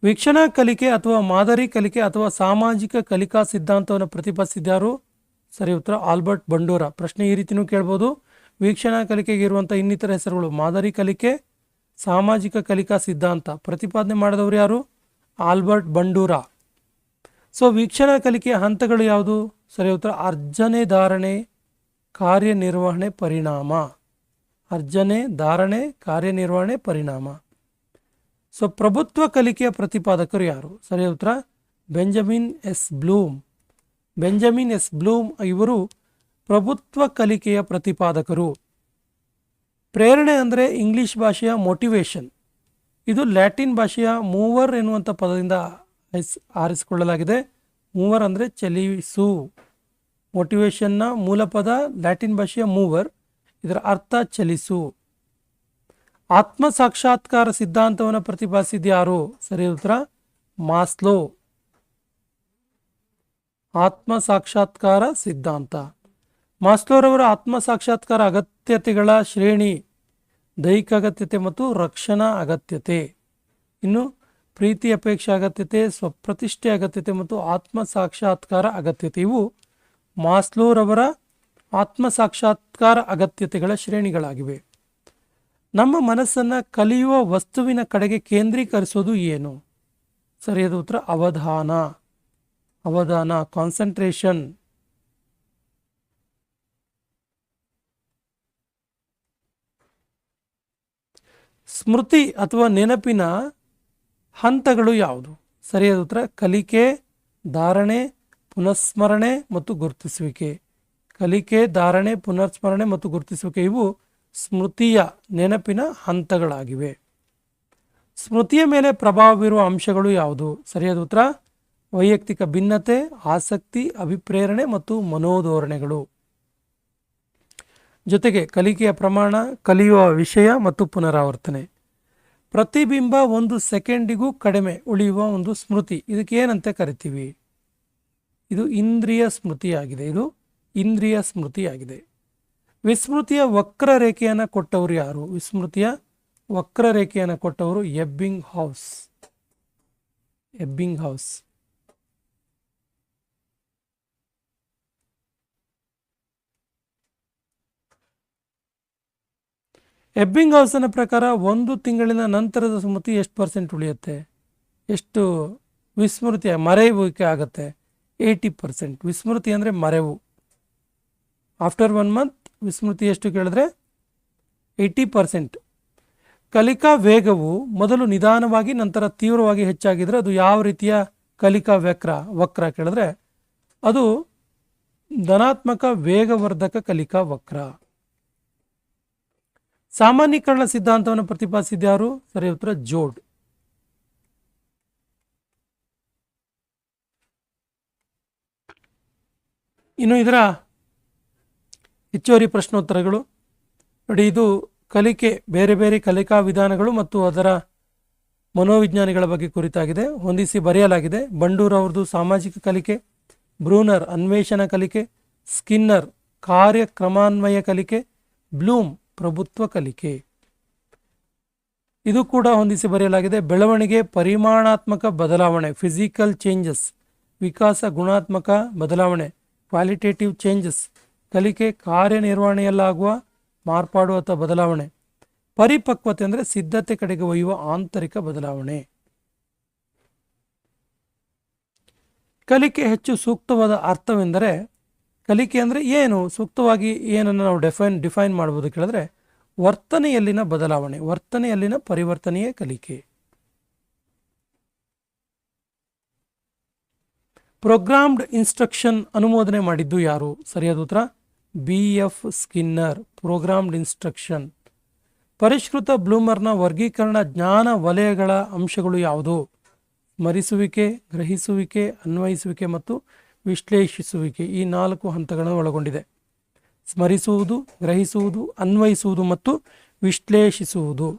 ವೀಕ್ಷಣಾ ಕಲಿಕೆ ಅಥವಾ ಮಾದರಿ ಕಲಿಕೆ ಅಥವಾ ಸಾಮಾಜಿಕ ಕಲಿಕಾ ಸಿದ್ಧಾಂತವನ್ನು ಪ್ರತಿಪಾದಿಸಿದ್ದಾರು? ಸರಿ ಉತ್ತರ ಆಲ್ಬರ್ಟ್ ಬಂಡೂರ. ಪ್ರಶ್ನೆ ಈ ರೀತಿಯೂ ಕೇಳ್ಬೋದು. ವೀಕ್ಷಣಾ ಕಲಿಕೆಗೆ ಇರುವಂಥ ಇನ್ನಿತರ ಹೆಸರುಗಳು ಮಾದರಿ ಕಲಿಕೆ, ಸಾಮಾಜಿಕ ಕಲಿಕಾ ಸಿದ್ಧಾಂತ. ಪ್ರತಿಪಾದನೆ ಮಾಡಿದವರು ಯಾರು? Albert Bandura. ಸೊ ವೀಕ್ಷಣಾ ಕಲಿಕೆಯ ಹಂತಗಳು ಯಾವುದು? ಸರಿ ಉತ್ತರ ಅರ್ಜನೆ, ಧಾರಣೆ, ಕಾರ್ಯನಿರ್ವಹಣೆ, ಪರಿಣಾಮ. ಸೊ ಪ್ರಭುತ್ವ ಕಲಿಕೆಯ ಪ್ರತಿಪಾದಕರು ಯಾರು? ಸರಿಯಾದ ಉತ್ತರ ಬೆಂಜಮಿನ್ ಎಸ್ ಬ್ಲೂಮ್. ಇವರು ಪ್ರಭುತ್ವ ಕಲಿಕೆಯ ಪ್ರತಿಪಾದಕರು. ಪ್ರೇರಣೆ ಅಂದರೆ ಇಂಗ್ಲಿಷ್ ಭಾಷೆಯ ಮೋಟಿವೇಶನ್. ಇದು ಲ್ಯಾಟಿನ್ ಭಾಷೆಯ ಮೂವರ್ ಎನ್ನುವಂಥ ಪದದಿಂದ ಆರಿಸಿಕೊಳ್ಳಲಾಗಿದೆ. ಮೂವರ್ ಅಂದರೆ ಚಲಿಸು. ಮೋಟಿವೇಶನ್ನ ಮೂಲ ಪದ ಲ್ಯಾಟಿನ್ ಭಾಷೆಯ ಮೂವರ್, ಇದರ ಅರ್ಥ ಚಲಿಸು. ಆತ್ಮ ಸಾಕ್ಷಾತ್ಕಾರ ಸಿದ್ಧಾಂತವನ್ನು ಪ್ರತಿಪಾದಿಸಿದ್ಯಾರು? ಸರಿಯಾದ ಉತ್ತರ ಮಾಸ್ಲೋ. ಆತ್ಮ ಸಾಕ್ಷಾತ್ಕಾರ ಸಿದ್ಧಾಂತ. ಮಾಸ್ಲೋರವರ ಆತ್ಮ ಸಾಕ್ಷಾತ್ಕಾರ ಅಗತ್ಯತೆಗಳ ಶ್ರೇಣಿ ದೈಹಿಕ ಅಗತ್ಯತೆ ಮತ್ತು ರಕ್ಷಣಾ ಅಗತ್ಯತೆ. ಇನ್ನು ಪ್ರೀತಿ ಅಪೇಕ್ಷೆ ಅಗತ್ಯತೆ, ಸ್ವಪ್ರತಿಷ್ಠೆ ಅಗತ್ಯತೆ ಮತ್ತು ಆತ್ಮ ಸಾಕ್ಷಾತ್ಕಾರ ಅಗತ್ಯತೆ ಇವು ಮಾಸ್ಲೋರವರ ಆತ್ಮ ಸಾಕ್ಷಾತ್ಕಾರ ಅಗತ್ಯತೆಗಳ ಶ್ರೇಣಿಗಳಾಗಿವೆ. ನಮ್ಮ ಮನಸ್ಸನ್ನು ಕಲಿಯುವ ವಸ್ತುವಿನ ಕಡೆಗೆ ಕೇಂದ್ರೀಕರಿಸೋದು ಏನು? ಸರಿಯಾದ ಉತ್ತರ ಅವಧಾನ, ಕಾನ್ಸಂಟ್ರೇಷನ್. ಸ್ಮೃತಿ ಅಥವಾ ನೆನಪಿನ ಹಂತಗಳು ಯಾವುದು? ಸರಿಯಾದ ಉತ್ತರ ಕಲಿಕೆ, ಧಾರಣೆ, ಪುನಃಸ್ಮರಣೆ ಮತ್ತು ಗುರುತಿಸುವಿಕೆ. ಇವು ಸ್ಮೃತಿಯ ನೆನಪಿನ ಹಂತಗಳಾಗಿವೆ. ಸ್ಮೃತಿಯ ಮೇಲೆ ಪ್ರಭಾವ ಬೀರುವ ಅಂಶಗಳು ಯಾವುದು? ಸರಿಯಾದ ಉತ್ತರ ವೈಯಕ್ತಿಕ ಭಿನ್ನತೆ, ಆಸಕ್ತಿ, ಅಭಿಪ್ರೇರಣೆ ಮತ್ತು ಮನೋಧೋರಣೆಗಳು. ಜೊತೆಗೆ ಕಲಿಕೆಯ ಪ್ರಮಾಣ, ಕಲಿಯುವ ವಿಷಯ ಮತ್ತು ಪುನರಾವರ್ತನೆ. ಪ್ರತಿಬಿಂಬ 1 ಸೆಕೆಂಡಿಗೂ ಕಡಿಮೆ ಉಳಿಯುವ ಒಂದು ಸ್ಮೃತಿ, ಇದಕ್ಕೆ ಏನಂತ ಕರಿತೀವಿ? ಇದು ಇಂದ್ರಿಯ ಸ್ಮೃತಿಯಾಗಿದೆ. ವಿಸ್ಮೃತಿಯ ವಕ್ರರೇಖೆಯನ್ನು ಕೊಟ್ಟವರು ಯಾರು? ವಿಸ್ಮೃತಿಯ ವಕ್ರರೇಖೆಯನ್ನು ಕೊಟ್ಟವರು ಎಬ್ಬಿಂಗ್ ಹೌಸ್. ಎಬ್ಬಿಂಗ್ ಹೌಸ್. ಎಬ್ಬಿಂಗ್ ಹೌಸನ ಪ್ರಕಾರ 1 ತಿಂಗಳಿನ ನಂತರದ ಸ್ಮೃತಿ ಎಷ್ಟು ಪರ್ಸೆಂಟ್ ಉಳಿಯುತ್ತೆ, ಎಷ್ಟು ವಿಸ್ಮೃತಿ ಮರೆಯುವಿಕೆ ಆಗುತ್ತೆ? 80%. ವಿಸ್ಮೃತಿ ಅಂದರೆ ಮರೆವು. ಆಫ್ಟರ್ 1 ಮಂತ್ ವಿಸ್ಮೃತಿ ಎಷ್ಟು ಕೇಳಿದ್ರೆ 80%. ಕಲಿಕಾ ವೇಗವು ಮೊದಲು ನಿಧಾನವಾಗಿ ನಂತರ ತೀವ್ರವಾಗಿ ಹೆಚ್ಚಾಗಿದ್ರೆ ಅದು ಯಾವ ರೀತಿಯ ಕಲಿಕಾ ವಕ್ರ ಕೇಳಿದ್ರೆ ಅದು ಧನಾತ್ಮಕ ವೇಗವರ್ಧಕ ಕಲಿಕಾ ವಕ್ರ. ಸಾಮಾನ್ಯೀಕರಣ ಸಿದ್ಧಾಂತವನ್ನು ಪ್ರತಿಪಾದಿಸಿದ್ಯಾರು? ಸರಿ ಉತ್ತರ ಜೋಡ್. ಇನ್ನು ಇದರ ಹೆಚ್ಚುವರಿ ಪ್ರಶ್ನೋತ್ತರಗಳು ನೋಡಿ. ಇದು ಕಲಿಕೆ, ಬೇರೆ ಬೇರೆ ಕಲಿಕಾ ವಿಧಾನಗಳು ಮತ್ತು ಅದರ ಮನೋವಿಜ್ಞಾನಿಗಳ ಬಗ್ಗೆ ಕುರಿತಾಗಿದೆ. ಹೊಂದಿಸಿ ಬರೆಯಲಾಗಿದೆ. ಬಂಡೂರ್ ಅವ್ರದ್ದು ಸಾಮಾಜಿಕ ಕಲಿಕೆ, ಬ್ರೂನರ್ ಅನ್ವೇಷಣ ಕಲಿಕೆ, ಸ್ಕಿನ್ನರ್ ಕಾರ್ಯಕ್ರಮಾನ್ವಯ ಕಲಿಕೆ, ಬ್ಲೂಮ್ ಪ್ರಭುತ್ವ ಕಲಿಕೆ. ಇದು ಕೂಡ ಹೊಂದಿಸಿ ಬರೆಯಲಾಗಿದೆ. ಬೆಳವಣಿಗೆ ಪರಿಮಾಣಾತ್ಮಕ ಬದಲಾವಣೆ ಫಿಸಿಕಲ್ ಚೇಂಜಸ್, ವಿಕಾಸ ಗುಣಾತ್ಮಕ ಬದಲಾವಣೆ ಕ್ವಾಲಿಟೇಟಿವ್ ಚೇಂಜಸ್, ಕಲಿಕೆ ಕಾರ್ಯನಿರ್ವಹಣೆಯಲ್ಲಾಗುವ ಮಾರ್ಪಾಡು ಅಥವಾ ಬದಲಾವಣೆ, ಪರಿಪಕ್ವತೆ ಅಂದರೆ ಸಿದ್ಧತೆ ಕಡೆಗೆ ಒಯ್ಯುವ ಆಂತರಿಕ ಬದಲಾವಣೆ. ಕಲಿಕೆ ಹೆಚ್ಚು ಸೂಕ್ತವಾದ ಅರ್ಥವೆಂದರೆ, ಕಲಿಕೆ ಅಂದರೆ ಏನು, ಸೂಕ್ತವಾಗಿ ಏನನ್ನು ನಾವು ಡಿಫೈನ್ ಮಾಡ್ಬೋದು ಕೇಳಿದ್ರೆ ವರ್ತನೆಯಲ್ಲಿನ ಬದಲಾವಣೆ, ವರ್ತನೆಯಲ್ಲಿನ ಪರಿವರ್ತನೆಯೇ ಕಲಿಕೆ. ಪ್ರೋಗ್ರಾಮ್ಡ್ ಇನ್ಸ್ಟ್ರಕ್ಷನ್ ಅನುಮೋದನೆ ಮಾಡಿದ್ದು ಯಾರು? ಸರಿಯಾದ ಉತ್ತರ BF ಸ್ಕಿನ್ನರ್. Programmed instruction. ಪರಿಷ್ಕೃತ ಬ್ಲೂಮರ್ನ ವರ್ಗೀಕರಣ ಜ್ಞಾನ ವಲಯಗಳ ಅಂಶಗಳು ಯಾವುದು? ಸ್ಮರಿಸುವಿಕೆ, ಗ್ರಹಿಸುವಿಕೆ, ಅನ್ವಯಿಸುವಿಕೆ ಮತ್ತು ವಿಶ್ಲೇಷಿಸುವಿಕೆ. ಈ 4 ಹಂತಗಳನ್ನು ಒಳಗೊಂಡಿದೆ. ಸ್ಮರಿಸುವುದು, ಗ್ರಹಿಸುವುದು, ಅನ್ವಯಿಸುವುದು ಮತ್ತು ವಿಶ್ಲೇಷಿಸುವುದು.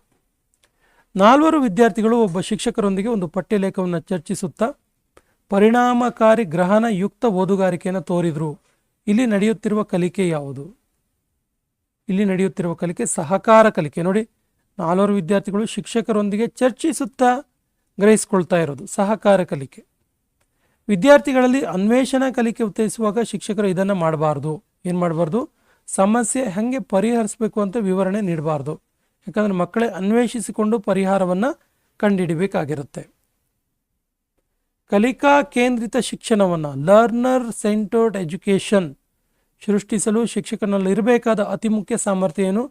4 ವಿದ್ಯಾರ್ಥಿಗಳು ಒಬ್ಬ ಶಿಕ್ಷಕರೊಂದಿಗೆ ಒಂದು ಪಠ್ಯಲೇಖವನ್ನು ಚರ್ಚಿಸುತ್ತಾ ಪರಿಣಾಮಕಾರಿ ಗ್ರಹಣ ಯುಕ್ತ ಓದುಗಾರಿಕೆಯನ್ನು ತೋರಿದ್ರು. ಇಲ್ಲಿ ನಡೆಯುತ್ತಿರುವ ಕಲಿಕೆ ಯಾವುದು? ಇಲ್ಲಿ ನಡೆಯುತ್ತಿರುವ ಕಲಿಕೆ ಸಹಕಾರ ಕಲಿಕೆ. ನೋಡಿ, 4 ವಿದ್ಯಾರ್ಥಿಗಳು ಶಿಕ್ಷಕರೊಂದಿಗೆ ಚರ್ಚಿಸುತ್ತಾ ಗ್ರಹಿಸಿಕೊಳ್ತಾ ಇರೋದು ಸಹಕಾರ ಕಲಿಕೆ. ವಿದ್ಯಾರ್ಥಿಗಳಲ್ಲಿ ಅನ್ವೇಷಣಾ ಕಲಿಕೆ ಉತ್ತೇಜಿಸುವಾಗ ಶಿಕ್ಷಕರು ಇದನ್ನು ಮಾಡಬಾರ್ದು. ಏನು ಮಾಡಬಾರ್ದು? ಸಮಸ್ಯೆ ಹೆಂಗೆ ಪರಿಹರಿಸಬೇಕು ಅಂತ ವಿವರಣೆ ನೀಡಬಾರ್ದು. ಯಾಕಂದರೆ ಮಕ್ಕಳೇ ಅನ್ವೇಷಿಸಿಕೊಂಡು ಪರಿಹಾರವನ್ನು ಕಂಡುಹಿಡಿಬೇಕಾಗಿರುತ್ತೆ. ಕಲಿಕಾ ಕೇಂದ್ರಿತ ಶಿಕ್ಷಣವನ್ನು ಲರ್ನರ್ ಸೆಂಟರ್ಡ್ ಎಜುಕೇಷನ್ ಸೃಷ್ಟಿಸಲು ಶಿಕ್ಷಕನಲ್ಲಿ ಇರಬೇಕಾದ ಅತಿ ಮುಖ್ಯ ಸಾಮರ್ಥ್ಯ ಏನು?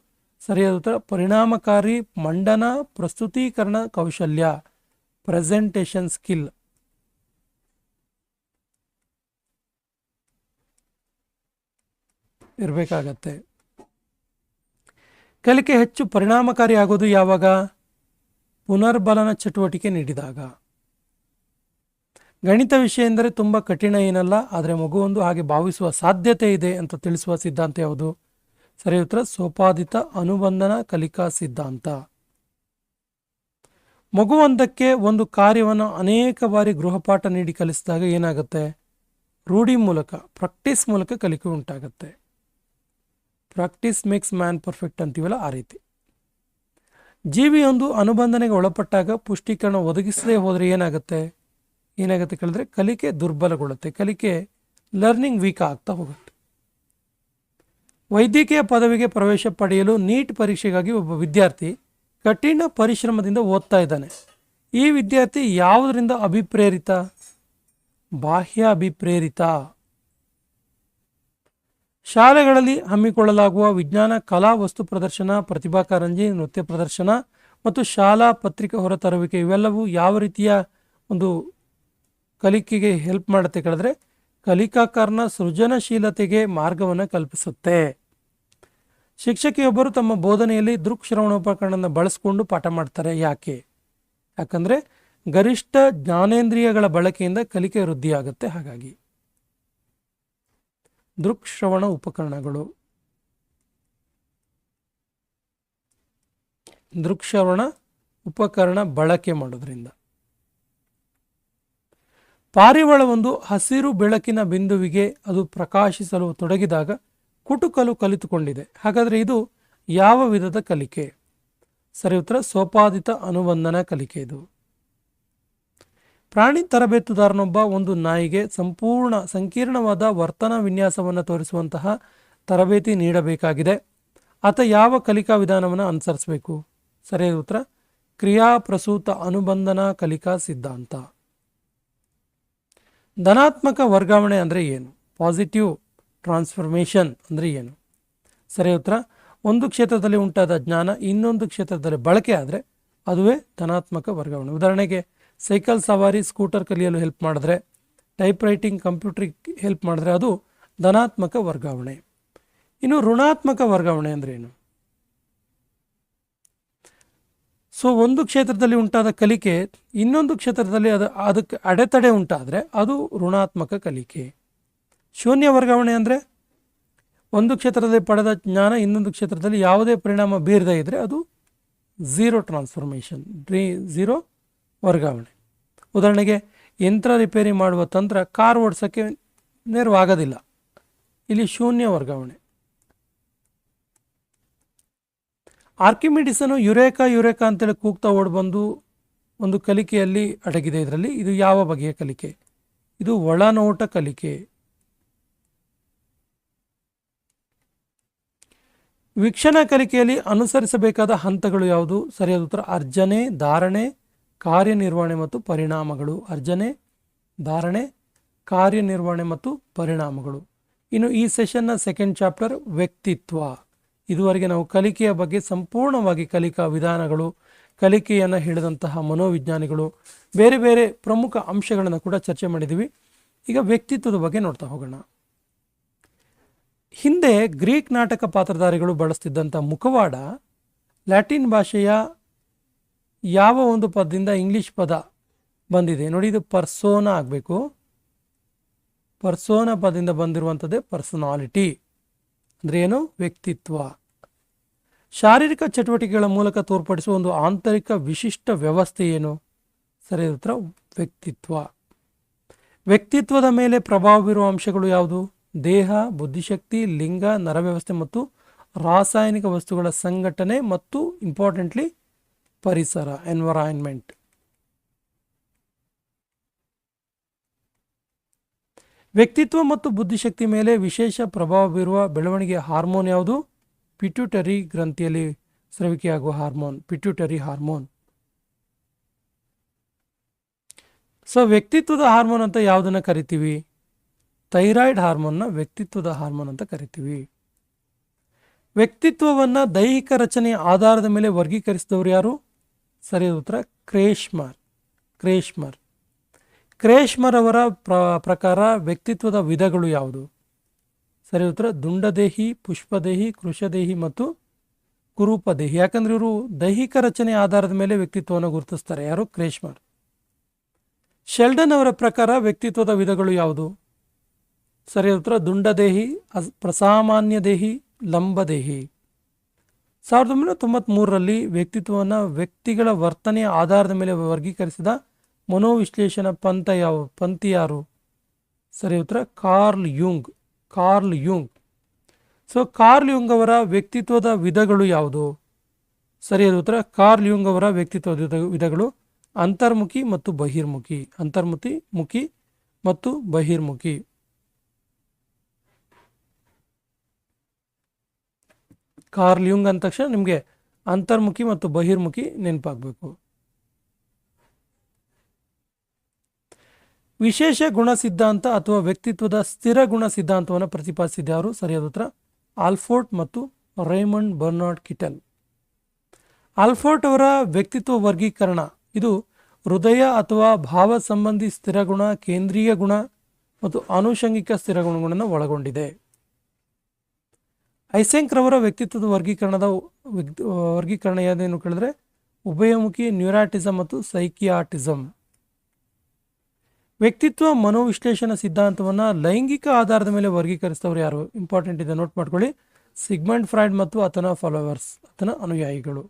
ಸರಿಯಾದ ಉತ್ತರ ಪರಿಣಾಮಕಾರಿ ಮಂಡನ ಪ್ರಸ್ತುತೀಕರಣ ಕೌಶಲ್ಯ, ಪ್ರೆಸೆಂಟೇಷನ್ ಸ್ಕಿಲ್. ಇರಬೇಕಾಗತ್ತೆ. ಕಲಿಕೆ ಹೆಚ್ಚು ಪರಿಣಾಮಕಾರಿ ಆಗೋದು ಯಾವಾಗ? ಪುನರ್ಬಲನ ಚಟುವಟಿಕೆ ನೀಡಿದಾಗ. ಗಣಿತ ವಿಷಯ ಎಂದರೆ ತುಂಬ ಕಠಿಣ ಏನಲ್ಲ, ಆದರೆ ಮಗುವೊಂದು ಹಾಗೆ ಭಾವಿಸುವ ಸಾಧ್ಯತೆ ಇದೆ ಅಂತ ತಿಳಿಸುವ ಸಿದ್ಧಾಂತ ಯಾವುದು? ಸರಿ ಉತ್ತರ ಸೋಪಾದಿತ ಅನುಬಂಧನ ಕಲಿಕಾ ಸಿದ್ಧಾಂತ. ಮಗುವೊಂದಕ್ಕೆ ಒಂದು ಕಾರ್ಯವನ್ನು ಅನೇಕ ಬಾರಿ ಗೃಹಪಾಠ ನೀಡಿ ಕಲಿಸಿದಾಗ ಏನಾಗುತ್ತೆ? ರೂಢಿ ಮೂಲಕ, ಪ್ರಾಕ್ಟೀಸ್ ಮೂಲಕ ಕಲಿಕೆ ಉಂಟಾಗುತ್ತೆ. ಪ್ರಾಕ್ಟೀಸ್ ಮೇಕ್ಸ್ ಮ್ಯಾನ್ ಪರ್ಫೆಕ್ಟ್ ಅಂತೀವಲ್ಲ, ಆ ರೀತಿ. ಜೀವಿಯೊಂದು ಅನುಬಂಧನೆಗೆ ಒಳಪಟ್ಟಾಗ ಪುಷ್ಟೀಕರಣ ಒದಗಿಸದೇ ಹೋದರೆ ಏನಾಗುತ್ತೆ ಕೇಳಿದ್ರೆ ಕಲಿಕೆ ದುರ್ಬಲಗೊಳ್ಳುತ್ತೆ. ಕಲಿಕೆ ಲರ್ನಿಂಗ್ ವೀಕ್ ಆಗ್ತಾ ಹೋಗುತ್ತೆ. ವೈದ್ಯಕೀಯ ಪದವಿಗೆ ಪ್ರವೇಶ ಪಡೆಯಲು ನೀಟ್ ಪರೀಕ್ಷೆಗಾಗಿ ಒಬ್ಬ ವಿದ್ಯಾರ್ಥಿ ಕಠಿಣ ಪರಿಶ್ರಮದಿಂದ ಓದ್ತಾ ಇದ್ದಾನೆ. ಈ ವಿದ್ಯಾರ್ಥಿ ಯಾವುದರಿಂದ ಅಭಿಪ್ರೇರಿತ? ಬಾಹ್ಯ ಅಭಿಪ್ರೇರಿತ. ಶಾಲೆಗಳಲ್ಲಿ ಹಮ್ಮಿಕೊಳ್ಳಲಾಗುವ ವಿಜ್ಞಾನ ಕಲಾ ವಸ್ತು ಪ್ರದರ್ಶನ, ಪ್ರತಿಭಾ ಕಾರಂಜಿ, ನೃತ್ಯ ಪ್ರದರ್ಶನ ಮತ್ತು ಶಾಲಾ ಪತ್ರಿಕೆ ಹೊರತರುವಿಕೆ ಇವೆಲ್ಲವೂ ಯಾವ ರೀತಿಯ ಒಂದು ಕಲಿಕೆಗೆ ಹೆಲ್ಪ್ ಮಾಡುತ್ತೆ ಕೇಳಿದ್ರೆ ಕಲಿಕಾಕಾರನ ಸೃಜನಶೀಲತೆಗೆ ಮಾರ್ಗವನ್ನು ಕಲ್ಪಿಸುತ್ತೆ. ಶಿಕ್ಷಕಿಯೊಬ್ಬರು ತಮ್ಮ ಬೋಧನೆಯಲ್ಲಿ ದೃಕ್ಶ್ರವಣೋಪಕರಣವನ್ನು ಬಳಸಿಕೊಂಡು ಪಾಠ ಮಾಡ್ತಾರೆ. ಯಾಕಂದರೆ ಗರಿಷ್ಠ ಜ್ಞಾನೇಂದ್ರಿಯಗಳ ಬಳಕೆಯಿಂದ ಕಲಿಕೆ ವೃದ್ಧಿಯಾಗುತ್ತೆ. ಹಾಗಾಗಿ ದೃಕ್ಶ್ರವಣ ಉಪಕರಣಗಳು, ದೃಕ್ಶ್ರವಣ ಉಪಕರಣ ಬಳಕೆ ಮಾಡೋದ್ರಿಂದ. ಪಾರಿವಾಳವೊಂದು ಹಸಿರು ಬೆಳಕಿನ ಬಿಂದುವಿಗೆ ಅದು ಪ್ರಕಾಶಿಸಲು ತೊಡಗಿದಾಗ ಕುಟುಕಲು ಕಲಿತುಕೊಂಡಿದೆ. ಹಾಗಾದರೆ ಇದು ಯಾವ ವಿಧದ ಕಲಿಕೆ? ಸರಿ ಉತ್ತರ ಸೋಪಾದಿತ ಅನುಬಂಧನ ಕಲಿಕೆ. ಇದು ಪ್ರಾಣಿ ತರಬೇತುದಾರನೊಬ್ಬ ಒಂದು ನಾಯಿಗೆ ಸಂಕೀರ್ಣವಾದ ವರ್ತನಾ ವಿನ್ಯಾಸವನ್ನು ತೋರಿಸುವಂತಹ ತರಬೇತಿ ನೀಡಬೇಕಾಗಿದೆ. ಆತ ಯಾವ ಕಲಿಕಾ ವಿಧಾನವನ್ನು ಅನುಸರಿಸಬೇಕು? ಸರಿಯಾದ ಉತ್ತರ ಕ್ರಿಯಾಪ್ರಸೂತ ಅನುಬಂಧನ ಕಲಿಕಾ ಸಿದ್ಧಾಂತ. ಧನಾತ್ಮಕ ವರ್ಗಾವಣೆ ಅಂದರೆ ಏನು? ಪಾಸಿಟಿವ್ ಟ್ರಾನ್ಸ್ಫಾರ್ಮೇಷನ್ ಅಂದರೆ ಏನು? ಸರಿಯಾದ ಉತ್ತರ ಒಂದು ಕ್ಷೇತ್ರದಲ್ಲಿ ಉಂಟಾದ ಜ್ಞಾನ ಇನ್ನೊಂದು ಕ್ಷೇತ್ರದಲ್ಲಿ ಬಳಕೆ ಆದರೆ ಅದುವೇ ಧನಾತ್ಮಕ ವರ್ಗಾವಣೆ. ಉದಾಹರಣೆಗೆ ಸೈಕಲ್ ಸವಾರಿ ಸ್ಕೂಟರ್ ಕಲಿಯಲು ಹೆಲ್ಪ್ ಮಾಡಿದ್ರೆ, ಟೈಪ್ ರೈಟಿಂಗ್ ಕಂಪ್ಯೂಟ್ರಿಗೆ ಹೆಲ್ಪ್ ಮಾಡಿದ್ರೆ ಅದು ಧನಾತ್ಮಕ ವರ್ಗಾವಣೆ. ಇನ್ನು ಋಣಾತ್ಮಕ ವರ್ಗಾವಣೆ ಅಂದರೆ ಏನು? ಸೊ ಒಂದು ಕ್ಷೇತ್ರದಲ್ಲಿ ಉಂಟಾದ ಕಲಿಕೆ ಇನ್ನೊಂದು ಕ್ಷೇತ್ರದಲ್ಲಿ ಅದಕ್ಕೆ ಅಡೆತಡೆ ಉಂಟಾದರೆ ಅದು ಋಣಾತ್ಮಕ ಕಲಿಕೆ. ಶೂನ್ಯ ವರ್ಗಾವಣೆ ಅಂದರೆ ಒಂದು ಕ್ಷೇತ್ರದಲ್ಲಿ ಪಡೆದ ಜ್ಞಾನ ಇನ್ನೊಂದು ಕ್ಷೇತ್ರದಲ್ಲಿ ಯಾವುದೇ ಪರಿಣಾಮ ಬೀರದೇ ಇದ್ದರೆ ಅದು ಝೀರೋ ಟ್ರಾನ್ಸ್ಫಾರ್ಮೇಷನ್, ಝೀರೋ ವರ್ಗಾವಣೆ. ಉದಾಹರಣೆಗೆ ಯಂತ್ರ ರಿಪೇರಿ ಮಾಡುವ ತಂತ್ರ ಕಾರ್ ಓಡಿಸೋಕ್ಕೆ ನೆರವಾಗೋದಿಲ್ಲ, ಇಲ್ಲಿ ಶೂನ್ಯ ವರ್ಗಾವಣೆ. ಆರ್ಕಿಮಿಡಿಸನು ಯುರೇಕಾ ಅಂತೇಳಿ ಕೂಗ್ತಾ ಓಡಿಬಂದು ಒಂದು ಕಲಿಕೆಯಲ್ಲಿ ಅಡಗಿದೆ. ಇದರಲ್ಲಿ ಇದು ಯಾವ ಬಗೆಯ ಕಲಿಕೆ? ಇದು ಒಳನೋಟ ಕಲಿಕೆ. ವೀಕ್ಷಣಾ ಕಲಿಕೆಯಲ್ಲಿ ಅನುಸರಿಸಬೇಕಾದ ಹಂತಗಳು ಯಾವುದು? ಸರಿಯಾದ ಉತ್ತರ ಅರ್ಜನೆ, ಧಾರಣೆ, ಕಾರ್ಯನಿರ್ವಹಣೆ ಮತ್ತು ಪರಿಣಾಮಗಳು. ಅರ್ಜನೆ, ಧಾರಣೆ, ಕಾರ್ಯನಿರ್ವಹಣೆ ಮತ್ತು ಪರಿಣಾಮಗಳು. ಇನ್ನು ಈ ಸೆಷನ್ನ ಸೆಕೆಂಡ್ ಚಾಪ್ಟರ್ ವ್ಯಕ್ತಿತ್ವ. ಇದುವರೆಗೆ ನಾವು ಕಲಿಕೆಯ ಬಗ್ಗೆ ಸಂಪೂರ್ಣವಾಗಿ ಕಲಿಕಾ ವಿಧಾನಗಳು, ಕಲಿಕೆಯನ್ನು ಹೇಳಿದಂತಹ ಮನೋವಿಜ್ಞಾನಿಗಳು, ಬೇರೆ ಬೇರೆ ಪ್ರಮುಖ ಅಂಶಗಳನ್ನು ಕೂಡ ಚರ್ಚೆ ಮಾಡಿದ್ದೀವಿ. ಈಗ ವ್ಯಕ್ತಿತ್ವದ ಬಗ್ಗೆ ನೋಡ್ತಾ ಹೋಗೋಣ. ಹಿಂದೆ ಗ್ರೀಕ್ ನಾಟಕ ಪಾತ್ರಧಾರಿಗಳು ಬಳಸ್ತಿದ್ದಂಥ ಮುಖವಾಡ ಲ್ಯಾಟಿನ್ ಭಾಷೆಯ ಯಾವ ಒಂದು ಪದದಿಂದ ಇಂಗ್ಲಿಷ್ ಪದ ಬಂದಿದೆ ನೋಡಿ? ಇದು ಪರ್ಸೋನಾ ಆಗಬೇಕು. ಪರ್ಸೋನಾ ಪದದಿಂದ ಬಂದಿರುವಂಥದ್ದೇ ಪರ್ಸನಾಲಿಟಿ. ಅಂದರೆ ಏನು? ವ್ಯಕ್ತಿತ್ವ. ಶಾರೀರಿಕ ಚಟುವಟಿಕೆಗಳ ಮೂಲಕ ತೋರ್ಪಡಿಸುವ ಒಂದು ಆಂತರಿಕ ವಿಶಿಷ್ಟ ವ್ಯವಸ್ಥೆ ಏನು? ಸರಿಯಾದ ಉತ್ತರ ವ್ಯಕ್ತಿತ್ವ. ವ್ಯಕ್ತಿತ್ವದ ಮೇಲೆ ಪ್ರಭಾವ ಬೀರುವ ಅಂಶಗಳು ಯಾವುದು? ದೇಹ, ಬುದ್ಧಿಶಕ್ತಿ, ಲಿಂಗ, ನರವ್ಯವಸ್ಥೆ ಮತ್ತು ರಾಸಾಯನಿಕ ವಸ್ತುಗಳ ಸಂಘಟನೆ ಮತ್ತು ಇಂಪಾರ್ಟೆಂಟ್ಲಿ ಪರಿಸರ, ಎನ್ವೈರನ್ಮೆಂಟ್. ವ್ಯಕ್ತಿತ್ವ ಮತ್ತು ಬುದ್ಧಿಶಕ್ತಿ ಮೇಲೆ ವಿಶೇಷ ಪ್ರಭಾವ ಬೀರುವ ಬೆಳವಣಿಗೆಯ ಹಾರ್ಮೋನ್ ಯಾವುದು? ಪಿಟ್ಯೂಟರಿ ಗ್ರಂಥಿಯಲ್ಲಿ ಸ್ರವಿಕೆಯಾಗುವ ಹಾರ್ಮೋನ್, ಪಿಟ್ಯೂಟರಿ ಹಾರ್ಮೋನ್. ಸೊ ವ್ಯಕ್ತಿತ್ವದ ಹಾರ್ಮೋನ್ ಅಂತ ಯಾವುದನ್ನು ಕರಿತೀವಿ? ಥೈರಾಯ್ಡ್ ಹಾರ್ಮೋನ್ನ ವ್ಯಕ್ತಿತ್ವದ ಹಾರ್ಮೋನ್ ಅಂತ ಕರಿತೀವಿ. ವ್ಯಕ್ತಿತ್ವವನ್ನು ದೈಹಿಕ ರಚನೆಯ ಆಧಾರದ ಮೇಲೆ ವರ್ಗೀಕರಿಸಿದವರು ಯಾರು? ಸರಿಯಾದ ಉತ್ತರ ಕ್ರೇಶ್ಮರ್ ಅವರ ಪ್ರಕಾರ ವ್ಯಕ್ತಿತ್ವದ ವಿಧಗಳು ಯಾವುದು? ಸರಿಯಾದ ಉತ್ತರ ದುಂಡದೇಹಿ, ಪುಷ್ಪದೇಹಿ, ಕೃಶದೇಹಿ ಮತ್ತು ಕುರೂಪದೇಹಿ. ಯಾಕಂದ್ರೆ ಇವರು ದೈಹಿಕ ರಚನೆಯ ಆಧಾರದ ಮೇಲೆ ವ್ಯಕ್ತಿತ್ವವನ್ನು ಗುರುತಿಸ್ತಾರೆ. ಯಾರು? ಕ್ರೇಶ್ಮರ್. ಶೆಲ್ಡನ್ ಅವರ ಪ್ರಕಾರ ವ್ಯಕ್ತಿತ್ವದ ವಿಧಗಳು ಯಾವುದು? ಸರಿಯಾದ ಉತ್ತರ ದುಂಡದೇಹಿ, ಪ್ರಸಾಮಾನ್ಯ ದೇಹಿ, ಲಂಬದೇಹಿ. 1993ರಲ್ಲಿ ವ್ಯಕ್ತಿತ್ವವನ್ನು ವ್ಯಕ್ತಿಗಳ ವರ್ತನೆಯ ಆಧಾರದ ಮೇಲೆ ವರ್ಗೀಕರಿಸಿದ ಮನೋವಿಶ್ಲೇಷಣಾ ಪಂಥಿ ಯಾರು? ಸರಿಯಾದ ಉತ್ತರ Carl Jung. So Carl Jung ಅವರ ವ್ಯಕ್ತಿತ್ವದ ವಿಧಗಳು ಯಾವುದು? ಸರಿಯಾದ ಉತ್ತರ ಕಾರ್ಲ್ ಯುಂಗ್ ಅವರ ವ್ಯಕ್ತಿತ್ವದ ವಿಧಗಳು ಅಂತರ್ಮುಖಿ ಮತ್ತು ಬಹಿರ್ಮುಖಿ. ಕಾರ್ಲ್ ಯುಂಗ್ ಅಂದ ತಕ್ಷಣ ನಿಮಗೆ ಅಂತರ್ಮುಖಿ ಮತ್ತು ಬಹಿರ್ಮುಖಿ ನೆನಪಾಗಬೇಕು. ವಿಶೇಷ ಗುಣ ಸಿದ್ಧಾಂತ ಅಥವಾ ವ್ಯಕ್ತಿತ್ವದ ಸ್ಥಿರ ಗುಣ ಸಿದ್ಧಾಂತವನ್ನು ಪ್ರತಿಪಾದಿಸಿದ್ದರು. ಸರಿಯಾದ ಉತ್ತರ ಆಲ್ಫೋರ್ಟ್ ಮತ್ತು ರೈಮಂಡ್ ಬರ್ನಾರ್ಡ್ ಕಿಟಲ್. ಆಲ್ಫೋರ್ಟ್ ಅವರ ವ್ಯಕ್ತಿತ್ವ ವರ್ಗೀಕರಣ ಇದು ಹೃದಯ ಅಥವಾ ಭಾವ ಸಂಬಂಧಿ ಸ್ಥಿರಗುಣ, ಕೇಂದ್ರೀಯ ಗುಣ ಮತ್ತು ಆನುಷಂಗಿಕ ಸ್ಥಿರಗುಣಗಳನ್ನು ಒಳಗೊಂಡಿದೆ. ಐಸೆಂಕ್ರವರ ವ್ಯಕ್ತಿತ್ವದ ವರ್ಗೀಕರಣ ಯಾವುದೇನು ಕೇಳಿದ್ರೆ ಉಭಯಮುಖಿ, ನ್ಯೂರಾಟಿಸಮ್ ಮತ್ತು ಸೈಕಿಯಾಟಿಸಮ್. ವ್ಯಕ್ತಿತ್ವ ಮನೋವಿಶ್ಲೇಷಣಾ ಸಿದ್ಧಾಂತವನ್ನು ಲೈಂಗಿಕ ಆಧಾರದ ಮೇಲೆ ವರ್ಗೀಕರಿಸಿದವರು ಯಾರು? ಇಂಪಾರ್ಟೆಂಟ್ ಇದೆ, ನೋಟ್ ಮಾಡ್ಕೊಳ್ಳಿ. ಸಿಗ್ಮಂಡ್ ಫ್ರಾಯ್ಡ್ ಮತ್ತು ಆತನ ಫಾಲೋವರ್ಸ್, ಆತನ ಅನುಯಾಯಿಗಳು.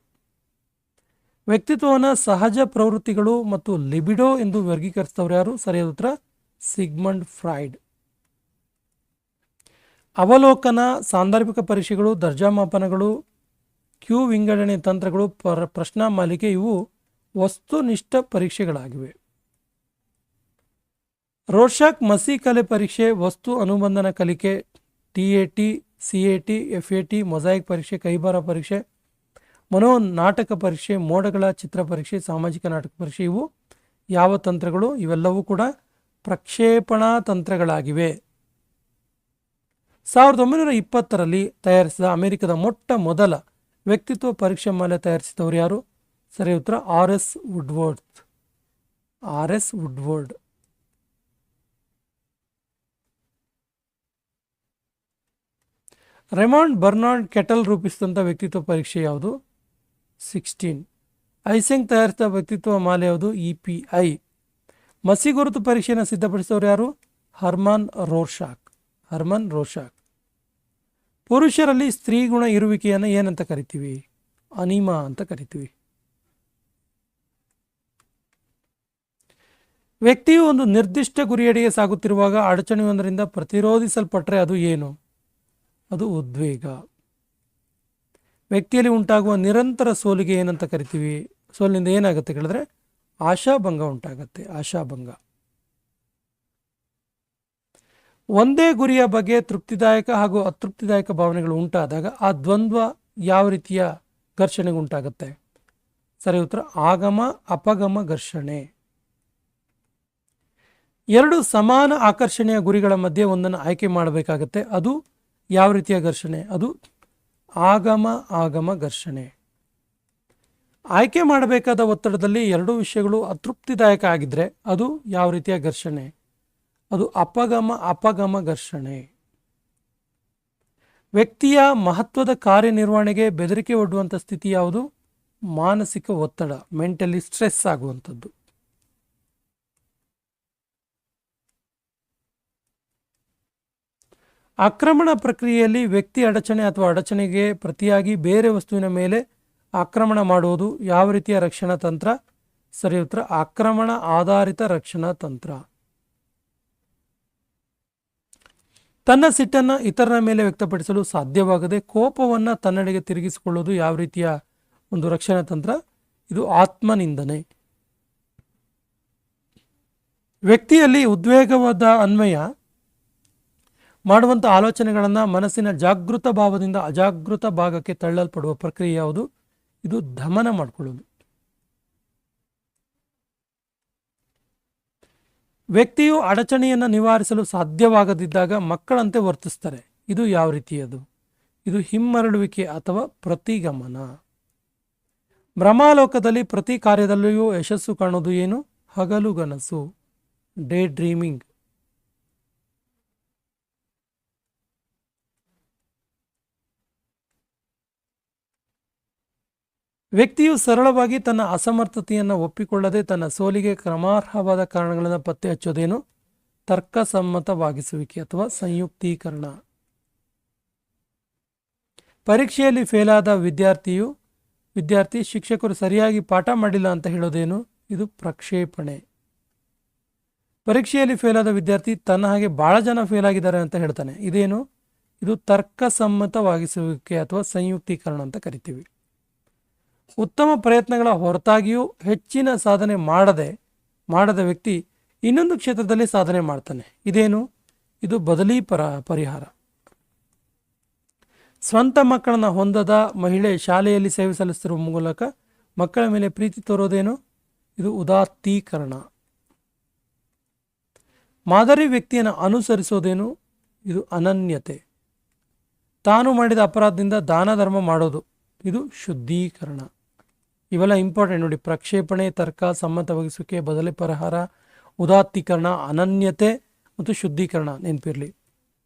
ವ್ಯಕ್ತಿತ್ವವನ್ನು ಸಹಜ ಪ್ರವೃತ್ತಿಗಳು ಮತ್ತು ಲಿಬಿಡೋ ಎಂದು ವರ್ಗೀಕರಿಸಿದವರು ಯಾರು? ಸರಿಯಾದ ಉತ್ತರ ಸಿಗ್ಮಂಡ್ ಫ್ರಾಯ್ಡ್. ಅವಲೋಕನ, ಸಾಂದರ್ಭಿಕ ಪರೀಕ್ಷೆಗಳು, ದರ್ಜಾಮಾಪನಗಳು, ಕ್ಯೂ ವಿಂಗಡಣೆ ತಂತ್ರಗಳು, ಪ್ರಶ್ನಾ ಮಾಲಿಕೆ ಇವು ವಸ್ತುನಿಷ್ಠ ಪರೀಕ್ಷೆಗಳಾಗಿವೆ. ರೋರ್ಶಾಕ್ ಮಸಿ ಕಲೆ ಪರೀಕ್ಷೆ, ವಸ್ತು ಅನುಬಂಧನ ಕಲಿಕೆ, TAT, CAT, FAT, ಮೊಸಾಯಿಕ್ ಪರೀಕ್ಷೆ, ಕೈಬರ ಪರೀಕ್ಷೆ, ಮನೋ ನಾಟಕ ಪರೀಕ್ಷೆ, ಮೋಡಗಳ ಚಿತ್ರ ಪರೀಕ್ಷೆ, ಸಾಮಾಜಿಕ ನಾಟಕ ಪರೀಕ್ಷೆ. ಇವು ಯಾವ ತಂತ್ರಗಳು? ಇವೆಲ್ಲವೂ ಕೂಡ ಪ್ರಕ್ಷೇಪಣಾ ತಂತ್ರಗಳಾಗಿವೆ. 1920ರಲ್ಲಿ ತಯಾರಿಸಿದ ಅಮೆರಿಕದ ಮೊಟ್ಟ ಮೊದಲ ವ್ಯಕ್ತಿತ್ವ ಪರೀಕ್ಷೆ ಮಾಲೆ ತಯಾರಿಸಿದವರು ಯಾರು? ಸರಿ ಉತ್ತರ RS ವುಡ್ವರ್ಡ್. ರೆಮಾಂಡ್ ಬರ್ನಾರ್ಡ್ ಕೆಟಲ್ ರೂಪಿಸಿದಂಥ ವ್ಯಕ್ತಿತ್ವ ಪರೀಕ್ಷೆ ಯಾವುದು? 16. ಐಸೆಂಗ್ ತಯಾರಿಸಿದ ವ್ಯಕ್ತಿತ್ವ ಮಾಲೆ ಯಾವುದು? EPI. ಮಸಿ ಗುರುತು ಪರೀಕ್ಷೆಯನ್ನು ಸಿದ್ಧಪಡಿಸಿದವರು ಯಾರು? ಹರ್ಮನ್ ರೋರ್ಶಾಕ್. ಪುರುಷರಲ್ಲಿ ಸ್ತ್ರೀ ಗುಣ ಇರುವಿಕೆಯನ್ನು ಏನಂತ ಕರಿತೀವಿ? ಅನಿಮಾ ಅಂತ ಕರಿತೀವಿ. ವ್ಯಕ್ತಿಯು ಒಂದು ನಿರ್ದಿಷ್ಟ ಗುರಿಯಡೆಗೆ ಸಾಗುತ್ತಿರುವಾಗ ಅಡಚಣೆಯೊಂದರಿಂದ ಪ್ರತಿರೋಧಿಸಲ್ಪಟ್ಟರೆ ಅದು ಏನು? ಅದು ಉದ್ವೇಗ. ವ್ಯಕ್ತಿಯಲ್ಲಿ ಉಂಟಾಗುವ ನಿರಂತರ ಸೋಲಿಗೆ ಏನಂತ ಕರಿತೀವಿ? ಸೋಲಿನಿಂದ ಏನಾಗುತ್ತೆ ಕೇಳಿದ್ರೆ ಆಶಾಭಂಗ ಉಂಟಾಗತ್ತೆ. ಒಂದೇ ಗುರಿಯ ಬಗ್ಗೆ ತೃಪ್ತಿದಾಯಕ ಹಾಗೂ ಅತೃಪ್ತಿದಾಯಕ ಭಾವನೆಗಳು ಉಂಟಾದಾಗ ಆ ದ್ವಂದ್ವ ಯಾವ ರೀತಿಯ ಘರ್ಷಣೆಗೆ ಉಂಟಾಗುತ್ತೆ? ಸರಿ ಉತ್ತರ ಆಗಮ ಅಪಗಮ ಘರ್ಷಣೆ. ಎರಡು ಸಮಾನ ಆಕರ್ಷಣೆಯ ಗುರಿಗಳ ಮಧ್ಯೆ ಒಂದನ್ನು ಆಯ್ಕೆ ಮಾಡಬೇಕಾಗತ್ತೆ. ಅದು ಯಾವ ರೀತಿಯ ಘರ್ಷಣೆ? ಅದು ಆಗಮ ಘರ್ಷಣೆ. ಆಯ್ಕೆ ಮಾಡಬೇಕಾದ ಒತ್ತಡದಲ್ಲಿ ಎರಡೂ ವಿಷಯಗಳು ಅತೃಪ್ತಿದಾಯಕ ಆಗಿದ್ರೆ ಅದು ಯಾವ ರೀತಿಯ ಘರ್ಷಣೆ? ಅದು ಅಪಗಮ ಘರ್ಷಣೆ. ವ್ಯಕ್ತಿಯ ಮಹತ್ವದ ಕಾರ್ಯನಿರ್ವಹಣೆಗೆ ಬೆದರಿಕೆ ಒಡ್ಡುವಂಥ ಸ್ಥಿತಿ ಯಾವುದು? ಮಾನಸಿಕ ಒತ್ತಡ, ಮೆಂಟಲಿ ಸ್ಟ್ರೆಸ್ ಆಗುವಂಥದ್ದು. ಆಕ್ರಮಣ ಪ್ರಕ್ರಿಯೆಯಲ್ಲಿ ವ್ಯಕ್ತಿ ಅಡಚಣೆ ಅಥವಾ ಅಡಚಣೆಗೆ ಪ್ರತಿಯಾಗಿ ಬೇರೆ ವಸ್ತುವಿನ ಮೇಲೆ ಆಕ್ರಮಣ ಮಾಡುವುದು ಯಾವ ರೀತಿಯ ರಕ್ಷಣಾ ತಂತ್ರ? ಸರಿ ಉತ್ತರ ಆಕ್ರಮಣ ಆಧಾರಿತ ರಕ್ಷಣಾ ತಂತ್ರ. ತನ್ನ ಸಿಟ್ಟನ್ನು ಇತರರ ಮೇಲೆ ವ್ಯಕ್ತಪಡಿಸಲು ಸಾಧ್ಯವಾಗದೆ ಕೋಪವನ್ನು ತನ್ನೆಡೆಗೆ ತಿರುಗಿಸಿಕೊಳ್ಳುವುದು ಯಾವ ರೀತಿಯ ಒಂದು ರಕ್ಷಣಾ ತಂತ್ರ? ಇದು ಆತ್ಮನಿಂದನೆ. ವ್ಯಕ್ತಿಯಲ್ಲಿ ಉದ್ವೇಗವಾದ ಅನ್ವಯ ಮಾಡುವಂಥ ಆಲೋಚನೆಗಳನ್ನು ಮನಸ್ಸಿನ ಜಾಗೃತ ಭಾವದಿಂದ ಅಜಾಗೃತ ಭಾಗಕ್ಕೆ ತಳ್ಳಲ್ಪಡುವ ಪ್ರಕ್ರಿಯೆ ಯಾವುದು? ಇದು ದಮನ ಮಾಡಿಕೊಳ್ಳುವುದು. ವ್ಯಕ್ತಿಯು ಅಡಚಣೆಯನ್ನು ನಿವಾರಿಸಲು ಸಾಧ್ಯವಾಗದಿದ್ದಾಗ ಮಕ್ಕಳಂತೆ ವರ್ತಿಸ್ತಾರೆ. ಇದು ಯಾವ ರೀತಿಯದು? ಇದು ಹಿಮ್ಮರಳುವಿಕೆ ಅಥವಾ ಪ್ರತಿಗಮನ. ಬ್ರಹ್ಮಾಲೋಕದಲ್ಲಿ ಪ್ರತಿ ಕಾರ್ಯದಲ್ಲಿಯೂ ಯಶಸ್ಸು ಕಾಣುವುದು ಏನು? ಹಗಲುಗನಸು, ಡೇ ಡ್ರೀಮಿಂಗ್. ವ್ಯಕ್ತಿಯು ಸರಳವಾಗಿ ತನ್ನ ಅಸಮರ್ಥತೆಯನ್ನು ಒಪ್ಪಿಕೊಳ್ಳದೆ ತನ್ನ ಸೋಲಿಗೆ ಕ್ರಮಾರ್ಹವಾದ ಕಾರಣಗಳನ್ನು ಪತ್ತೆ ಹಚ್ಚೋದೇನು? ತರ್ಕಸಮ್ಮತವಾಗಿಸುವಿಕೆ ಅಥವಾ ಸಂಯುಕ್ತೀಕರಣ. ಪರೀಕ್ಷೆಯಲ್ಲಿ ಫೇಲಾದ ವಿದ್ಯಾರ್ಥಿ ಶಿಕ್ಷಕರು ಸರಿಯಾಗಿ ಪಾಠ ಮಾಡಿಲ್ಲ ಅಂತ ಹೇಳೋದೇನು? ಇದು ಪ್ರಕ್ಷೇಪಣೆ. ಪರೀಕ್ಷೆಯಲ್ಲಿ ಫೇಲಾದ ವಿದ್ಯಾರ್ಥಿ ತನ್ನ ಹಾಗೆ ಭಾಳ ಜನ ಫೇಲ್ ಆಗಿದ್ದಾರೆ ಅಂತ ಹೇಳ್ತಾನೆ. ಇದೇನು? ಇದು ತರ್ಕಸಮ್ಮತವಾಗಿಸುವಿಕೆ ಅಥವಾ ಸಂಯುಕ್ತೀಕರಣ ಅಂತ ಕರಿತೀವಿ. ಉತ್ತಮ ಪ್ರಯತ್ನಗಳ ಹೊರತಾಗಿಯೂ ಹೆಚ್ಚಿನ ಸಾಧನೆ ಮಾಡದ ವ್ಯಕ್ತಿ ಇನ್ನೊಂದು ಕ್ಷೇತ್ರದಲ್ಲಿ ಸಾಧನೆ ಮಾಡ್ತಾನೆ. ಇದೇನು? ಇದು ಬದಲಿ ಪರಿಹಾರ. ಸ್ವಂತ ಮಕ್ಕಳನ್ನು ಹೊಂದದ ಮಹಿಳೆ ಶಾಲೆಯಲ್ಲಿ ಸೇವೆ ಸಲ್ಲಿಸುತ್ತಿರುವ ಮೂಲಕ ಮಕ್ಕಳ ಮೇಲೆ ಪ್ರೀತಿ ತೋರೋದೇನು? ಇದು ಉದಾತ್ತೀಕರಣ. ಮಾದರಿ ವ್ಯಕ್ತಿಯನ್ನು ಅನುಸರಿಸೋದೇನು? ಇದು ಅನನ್ಯತೆ. ತಾನು ಮಾಡಿದ ಅಪರಾಧದಿಂದ ದಾನ ಧರ್ಮ ಮಾಡೋದು, ಇದು ಶುದ್ಧೀಕರಣ. ಇವೆಲ್ಲ ಇಂಪಾರ್ಟೆಂಟ್ ನೋಡಿ. ಪ್ರಕ್ಷೇಪಣೆ, ತರ್ಕ, ಸಮ್ಮತವಾಗಿಸುವಿಕೆ, ಬದಲಿ ಪರಿಹಾರ, ಉದಾತ್ತೀಕರಣ, ಅನನ್ಯತೆ ಮತ್ತು ಶುದ್ಧೀಕರಣ ನೆನಪಿರಲಿ.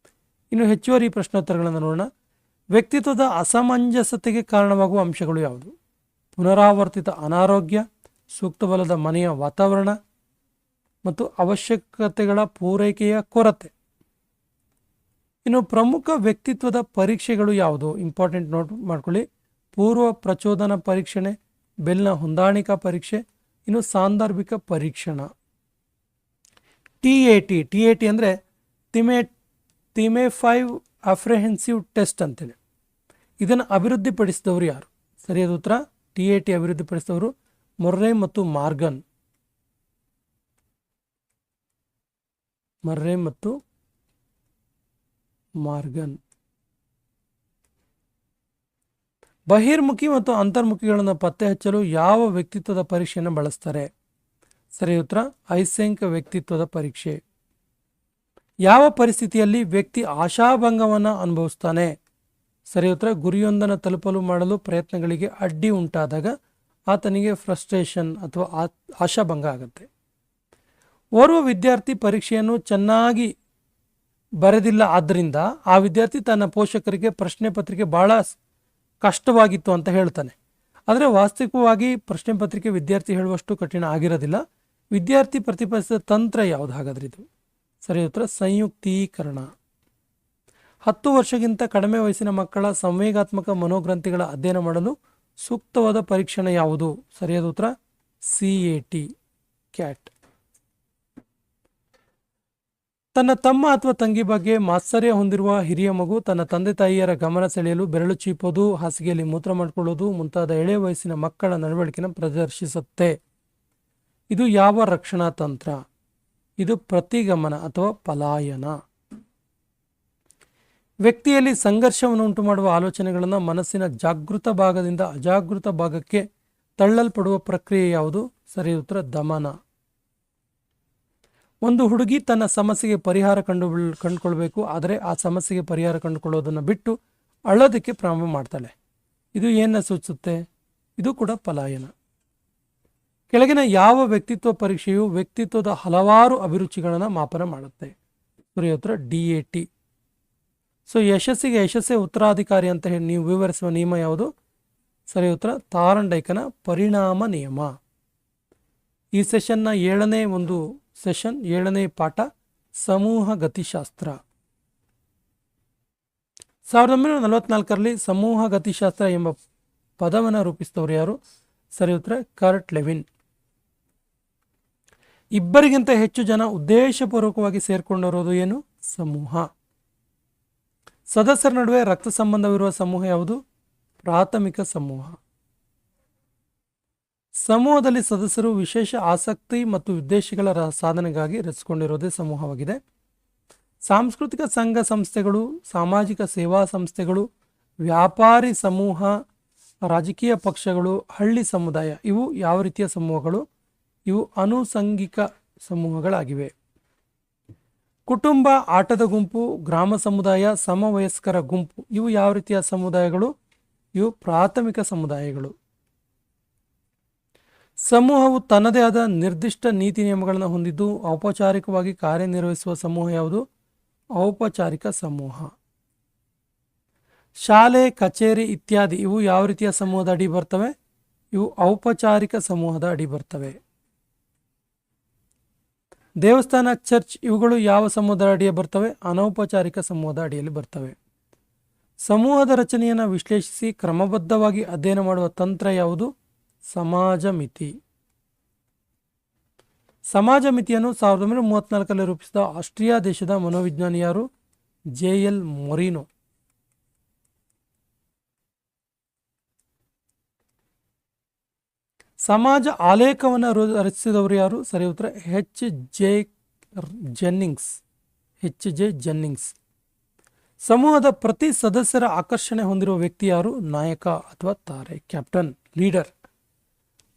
ಇನ್ನು ಹೆಚ್ಚುವರಿ ಪ್ರಶ್ನೋತ್ತರಗಳನ್ನು ನೋಡೋಣ. ವ್ಯಕ್ತಿತ್ವದ ಅಸಮಂಜಸತೆಗೆ ಕಾರಣವಾಗುವ ಅಂಶಗಳು ಯಾವುದು? ಪುನರಾವರ್ತಿತ ಅನಾರೋಗ್ಯ, ಸೂಕ್ತವಲ್ಲದ ಮನೆಯ ವಾತಾವರಣ ಮತ್ತು ಅವಶ್ಯಕತೆಗಳ ಪೂರೈಕೆಯ ಕೊರತೆ. ಇನ್ನು ಪ್ರಮುಖ ವ್ಯಕ್ತಿತ್ವದ ಪರೀಕ್ಷೆಗಳು ಯಾವುದು? ಇಂಪಾರ್ಟೆಂಟ್ ನೋಟ್ ಮಾಡ್ಕೊಳ್ಳಿ. ಪೂರ್ವ ಪ್ರಚೋದನ ಪರೀಕ್ಷಣೆ, ಬೆಲ್ನ ಹೊಂದಾಣಿಕಾ ಪರೀಕ್ಷೆ, ಇನ್ನು ಸಾಂದರ್ಭಿಕ ಪರೀಕ್ಷಣ. TAT ಅಂದರೆ ಥಿಮೆಫೈವ್ ಅಪ್ರೆಹೆನ್ಸಿವ್ ಟೆಸ್ಟ್ ಅಂತೇಳಿ. ಇದನ್ನು ಅಭಿವೃದ್ಧಿಪಡಿಸಿದವರು ಯಾರು? ಸರಿಯಾದ ಉತ್ತರ TAT ಅಭಿವೃದ್ಧಿಪಡಿಸಿದವರು ಮೊರ್ರೆ ಮತ್ತು ಮಾರ್ಗನ್. ಮರ್ರೆ ಮತ್ತು ಮಾರ್ಗನ್. ಬಹಿರ್ಮುಖಿ ಮತ್ತು ಅಂತರ್ಮುಖಿಗಳನ್ನು ಪತ್ತೆ ಹಚ್ಚಲು ಯಾವ ವ್ಯಕ್ತಿತ್ವದ ಪರೀಕ್ಷೆಯನ್ನು ಬಳಸ್ತಾರೆ? ಸರಿ ಉತ್ತರ ಐಸೆಂಕ್ ವ್ಯಕ್ತಿತ್ವದ ಪರೀಕ್ಷೆ. ಯಾವ ಪರಿಸ್ಥಿತಿಯಲ್ಲಿ ವ್ಯಕ್ತಿ ಆಶಾಭಂಗವನ್ನು ಅನುಭವಿಸ್ತಾನೆ? ಸರಿ ಉತ್ತರ ಗುರಿಯೊಂದನ್ನು ತಲುಪಲು ಮಾಡಲು ಪ್ರಯತ್ನಗಳಿಗೆ ಅಡ್ಡಿ ಉಂಟಾದಾಗ ಆತನಿಗೆ ಫ್ರಸ್ಟ್ರೇಷನ್ ಅಥವಾ ಆಶಾಭಂಗ ಆಗುತ್ತೆ. ಓರ್ವ ವಿದ್ಯಾರ್ಥಿ ಪರೀಕ್ಷೆಯನ್ನು ಚೆನ್ನಾಗಿ ಬರೆದಿಲ್ಲ, ಆದ್ದರಿಂದ ಆ ವಿದ್ಯಾರ್ಥಿ ತನ್ನ ಪೋಷಕರಿಗೆ ಪ್ರಶ್ನೆ ಪತ್ರಿಕೆ ಬಹಳ ಕಷ್ಟವಾಗಿತ್ತು ಅಂತ ಹೇಳ್ತಾನೆ. ಆದರೆ ವಾಸ್ತವಿಕವಾಗಿ ಪ್ರಶ್ನೆ ಪತ್ರಿಕೆ ವಿದ್ಯಾರ್ಥಿ ಹೇಳುವಷ್ಟು ಕಠಿಣ ಆಗಿರೋದಿಲ್ಲ. ವಿದ್ಯಾರ್ಥಿ ಪ್ರತಿಪಾದಿಸಿದ ತಂತ್ರ ಯಾವುದು ಹಾಗಾದ್ರೆ? ಇದು ಸರಿ ಉತ್ತರ ಸಂಯುಕ್ತೀಕರಣ. 10 ವರ್ಷಕ್ಕಿಂತ ಕಡಿಮೆ ವಯಸ್ಸಿನ ಮಕ್ಕಳ ಸಂವೇಗಾತ್ಮಕ ಮನೋಗ್ರಂಥಿಗಳ ಅಧ್ಯಯನ ಮಾಡಲು ಸೂಕ್ತವಾದ ಪರೀಕ್ಷಣ ಯಾವುದು? ಸರಿಯಾದ ಉತ್ತರ CAT, ಕ್ಯಾಟ್. ತನ್ನ ತಮ್ಮ ಅಥವಾ ತಂಗಿ ಬಗ್ಗೆ ಮಾತ್ಸರ್ಯ ಹೊಂದಿರುವ ಹಿರಿಯ ಮಗು ತನ್ನ ತಂದೆ ತಾಯಿಯರ ಗಮನ ಸೆಳೆಯಲು ಬೆರಳು ಚೀಪೋದು, ಹಾಸಿಗೆಯಲ್ಲಿ ಮೂತ್ರ ಮಾಡಿಕೊಳ್ಳೋದು ಮುಂತಾದ ಎಳೆ ವಯಸ್ಸಿನ ಮಕ್ಕಳ ನಡವಳಿಕೆಯನ್ನು ಪ್ರದರ್ಶಿಸುತ್ತೆ. ಇದು ಯಾವ ರಕ್ಷಣಾ ತಂತ್ರ? ಇದು ಪ್ರತಿಗಮನ ಅಥವಾ ಪಲಾಯನ. ವ್ಯಕ್ತಿಯಲ್ಲಿ ಸಂಘರ್ಷವನ್ನು ಉಂಟು ಮಾಡುವ ಆಲೋಚನೆಗಳನ್ನು ಮನಸ್ಸಿನ ಜಾಗೃತ ಭಾಗದಿಂದ ಅಜಾಗೃತ ಭಾಗಕ್ಕೆ ತಳ್ಳಲ್ಪಡುವ ಪ್ರಕ್ರಿಯೆ ಯಾವುದು? ಸರಿ ಉತ್ತರ ದಮನ. ಒಂದು ಹುಡುಗಿ ತನ್ನ ಸಮಸ್ಯೆಗೆ ಪರಿಹಾರ ಕಂಡುಕೊಳ್ಬೇಕು, ಆದರೆ ಆ ಸಮಸ್ಯೆಗೆ ಪರಿಹಾರ ಕಂಡುಕೊಳ್ಳೋದನ್ನು ಬಿಟ್ಟು ಅಳೋದಕ್ಕೆ ಪ್ರಾರಂಭ ಮಾಡ್ತಾಳೆ. ಇದು ಏನನ್ನ ಸೂಚಿಸುತ್ತೆ? ಇದು ಕೂಡ ಪಲಾಯನ. ಕೆಳಗಿನ ಯಾವ ವ್ಯಕ್ತಿತ್ವ ಪರೀಕ್ಷೆಯು ವ್ಯಕ್ತಿತ್ವದ ಹಲವಾರು ಅಭಿರುಚಿಗಳನ್ನು ಮಾಪನ ಮಾಡುತ್ತೆ? ಸರಿ ಉತ್ತರ DAT. ಸೊ ಯಶಸ್ಸಿಗೆ ಯಶಸ್ಸೇ ಉತ್ತರಾಧಿಕಾರಿ ಅಂತ ಹೇಳಿ ನೀವು ವಿವರಿಸುವ ನಿಯಮ ಯಾವುದು? ಸರಿ ಉತ್ತರ ಥಾರ್ನ್ಡೈಕನ ಪರಿಣಾಮ ನಿಯಮ. ಈ ಸೆಷನ್ನ 7ನೇ ಸೆಷನ್ 7ನೇ ಪಾಠ ಸಮೂಹ ಗತಿಶಾಸ್ತ್ರ. 1944ರಲ್ಲಿ ಸಮೂಹ ಗತಿಶಾಸ್ತ್ರ ಎಂಬ ಪದವನ್ನು ರೂಪಿಸಿದವರು ಯಾರು? ಸರಿ ಉತ್ತರ ಕರ್ಟ್ ಲೆವಿನ್. ಇಬ್ಬರಿಗಿಂತ ಹೆಚ್ಚು ಜನ ಉದ್ದೇಶಪೂರ್ವಕವಾಗಿ ಸೇರ್ಕೊಂಡಿರೋದು ಏನು? ಸಮೂಹ. ಸದಸ್ಯರ ನಡುವೆ ರಕ್ತ ಸಂಬಂಧವಿರುವ ಸಮೂಹ ಯಾವುದು? ಪ್ರಾಥಮಿಕ ಸಮೂಹ. ಸಮೂಹದಲ್ಲಿ ಸದಸ್ಯರು ವಿಶೇಷ ಆಸಕ್ತಿ ಮತ್ತು ಉದ್ದೇಶಗಳ ಸಾಧನೆಗಾಗಿ ರಚಿಸಿಕೊಂಡಿರೋದೇ ಸಮೂಹವಾಗಿದೆ. ಸಾಂಸ್ಕೃತಿಕ ಸಂಘ ಸಂಸ್ಥೆಗಳು, ಸಾಮಾಜಿಕ ಸೇವಾ ಸಂಸ್ಥೆಗಳು, ವ್ಯಾಪಾರಿ ಸಮೂಹ, ರಾಜಕೀಯ ಪಕ್ಷಗಳು, ಹಳ್ಳಿ ಸಮುದಾಯ ಇವು ಯಾವ ರೀತಿಯ ಸಮೂಹಗಳು? ಇವು ಅನುಸಂಘಿಕ ಸಮೂಹಗಳಾಗಿವೆ. ಕುಟುಂಬ, ಆಟದ ಗುಂಪು, ಗ್ರಾಮ ಸಮುದಾಯ, ಸಮವಯಸ್ಕರ ಗುಂಪು ಇವು ಯಾವ ರೀತಿಯ ಸಮುದಾಯಗಳು? ಇವು ಪ್ರಾಥಮಿಕ ಸಮುದಾಯಗಳು. ಸಮೂಹವು ತನ್ನದೇ ಆದ ನಿರ್ದಿಷ್ಟ ನೀತಿ ನಿಯಮಗಳನ್ನು ಹೊಂದಿದ್ದು ಔಪಚಾರಿಕವಾಗಿ ಕಾರ್ಯನಿರ್ವಹಿಸುವ ಸಮೂಹ ಯಾವುದು? ಔಪಚಾರಿಕ ಸಮೂಹ. ಶಾಲೆ, ಕಚೇರಿ ಇತ್ಯಾದಿ ಇವು ಯಾವ ರೀತಿಯ ಸಮೂಹದ ಅಡಿ ಬರ್ತವೆ? ಇವು ಔಪಚಾರಿಕ ಸಮೂಹದ ಅಡಿ ಬರ್ತವೆ. ದೇವಸ್ಥಾನ, ಚರ್ಚ್ ಇವುಗಳು ಯಾವ ಸಮೂಹದ ಅಡಿಯ ಬರ್ತವೆ? ಅನೌಪಚಾರಿಕ ಸಮೂಹದ ಅಡಿಯಲ್ಲಿ ಬರ್ತವೆ. ಸಮೂಹದ ರಚನೆಯನ್ನು ವಿಶ್ಲೇಷಿಸಿ ಕ್ರಮಬದ್ಧವಾಗಿ ಅಧ್ಯಯನ ಮಾಡುವ ತಂತ್ರ ಯಾವುದು? ಸಮಾಜ ಮಿತಿ. ಸಮಾಜ ಮಿತಿಯನ್ನು 1934ರಲ್ಲಿ ರೂಪಿಸಿದ ಆಸ್ಟ್ರಿಯಾ ದೇಶದ ಮನೋವಿಜ್ಞಾನಿ ಯಾರು? JL ಮೊರಿನೋ. ಸಮಾಜ ಆಲೇಖವನ್ನು ರಚಿಸಿದವರು ಯಾರು? ಸರಿ ಉತ್ತರ H.J. ಜೆನ್ನಿಂಗ್ಸ್. ಸಮೂಹದ ಪ್ರತಿ ಸದಸ್ಯರ ಆಕರ್ಷಣೆ ಹೊಂದಿರುವ ವ್ಯಕ್ತಿ ಯಾರು? ನಾಯಕ ಅಥವಾ ತಾರೆ, ಕ್ಯಾಪ್ಟನ್, ಲೀಡರ್.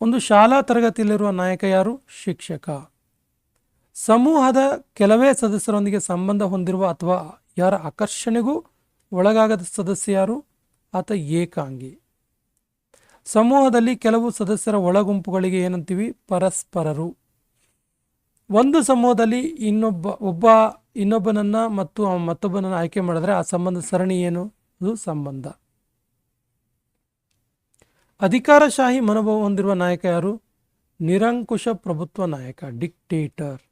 ಒಂದು ಶಾಲಾ ತರಗತಿಯಲ್ಲಿರುವ ನಾಯಕ ಯಾರು? ಶಿಕ್ಷಕ. ಸಮೂಹದ ಕೆಲವೇ ಸದಸ್ಯರೊಂದಿಗೆ ಸಂಬಂಧ ಹೊಂದಿರುವ ಅಥವಾ ಯಾರ ಆಕರ್ಷಣೆಗೂ ಒಳಗಾಗದ ಸದಸ್ಯ ಯಾರು? ಆತ ಏಕಾಂಗಿ. ಸಮೂಹದಲ್ಲಿ ಕೆಲವು ಸದಸ್ಯರ ಒಳಗುಂಪುಗಳಿಗೆ ಏನಂತೀವಿ? ಪರಸ್ಪರರು. ಒಂದು ಸಮೂಹದಲ್ಲಿ ಇನ್ನೊಬ್ಬನನ್ನ ಮತ್ತು ಮತ್ತೊಬ್ಬನನ್ನು ಆಯ್ಕೆ ಮಾಡಿದ್ರೆ ಆ ಸಂಬಂಧ ಸರಣಿ ಏನು? ಅದು ಸಂಬಂಧ. ಅಧಿಕಾರಶಾಹಿ ಮನೋಭಾವ ಹೊಂದಿರುವ ನಾಯಕ ಯಾರು? ನಿರಂಕುಶ ಪ್ರಭುತ್ವ ನಾಯಕ, ಡಿಕ್ಟೇಟರ್.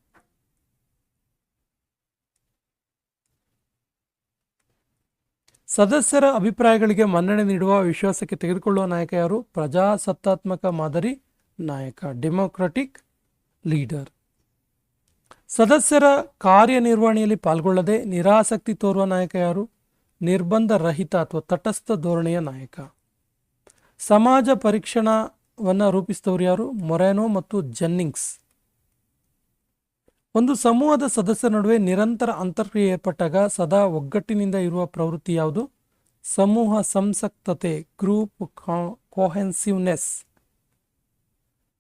ಸದಸ್ಯರ ಅಭಿಪ್ರಾಯಗಳಿಗೆ ಮನ್ನಣೆ ನೀಡುವ, ವಿಶ್ವಾಸಕ್ಕೆ ತೆಗೆದುಕೊಳ್ಳುವ ನಾಯಕ ಯಾರು? ಪ್ರಜಾಸತ್ತಾತ್ಮಕ ಮಾದರಿ ನಾಯಕ, ಡೆಮೊಕ್ರಾಟಿಕ್ ಲೀಡರ್. ಸದಸ್ಯರ ಕಾರ್ಯನಿರ್ವಹಣೆಯಲ್ಲಿ ಪಾಲ್ಗೊಳ್ಳದೆ ನಿರಾಸಕ್ತಿ ತೋರುವ ನಾಯಕ ಯಾರು? ನಿರ್ಬಂಧ ರಹಿತ ಅಥವಾ ತಟಸ್ಥ ಧೋರಣೆಯ ನಾಯಕ. ಸಮಾಜ ಪರೀಕ್ಷಣವನ್ನು ರೂಪಿಸಿದವರು ಯಾರು? ಮೊರೆನೋ ಮತ್ತು ಜೆನ್ನಿಂಗ್ಸ್. ಒಂದು ಸಮೂಹದ ಸದಸ್ಯರ ನಡುವೆ ನಿರಂತರ ಅಂತರ್ಕ್ರಿಯೆ ಏರ್ಪಟ್ಟಾಗ ಸದಾ ಒಗ್ಗಟ್ಟಿನಿಂದ ಇರುವ ಪ್ರವೃತ್ತಿ ಯಾವುದು? ಸಮೂಹ ಸಂಸಕ್ತತೆ, ಗ್ರೂಪ್ ಕೋಹೆನ್ಸಿವ್ನೆಸ್.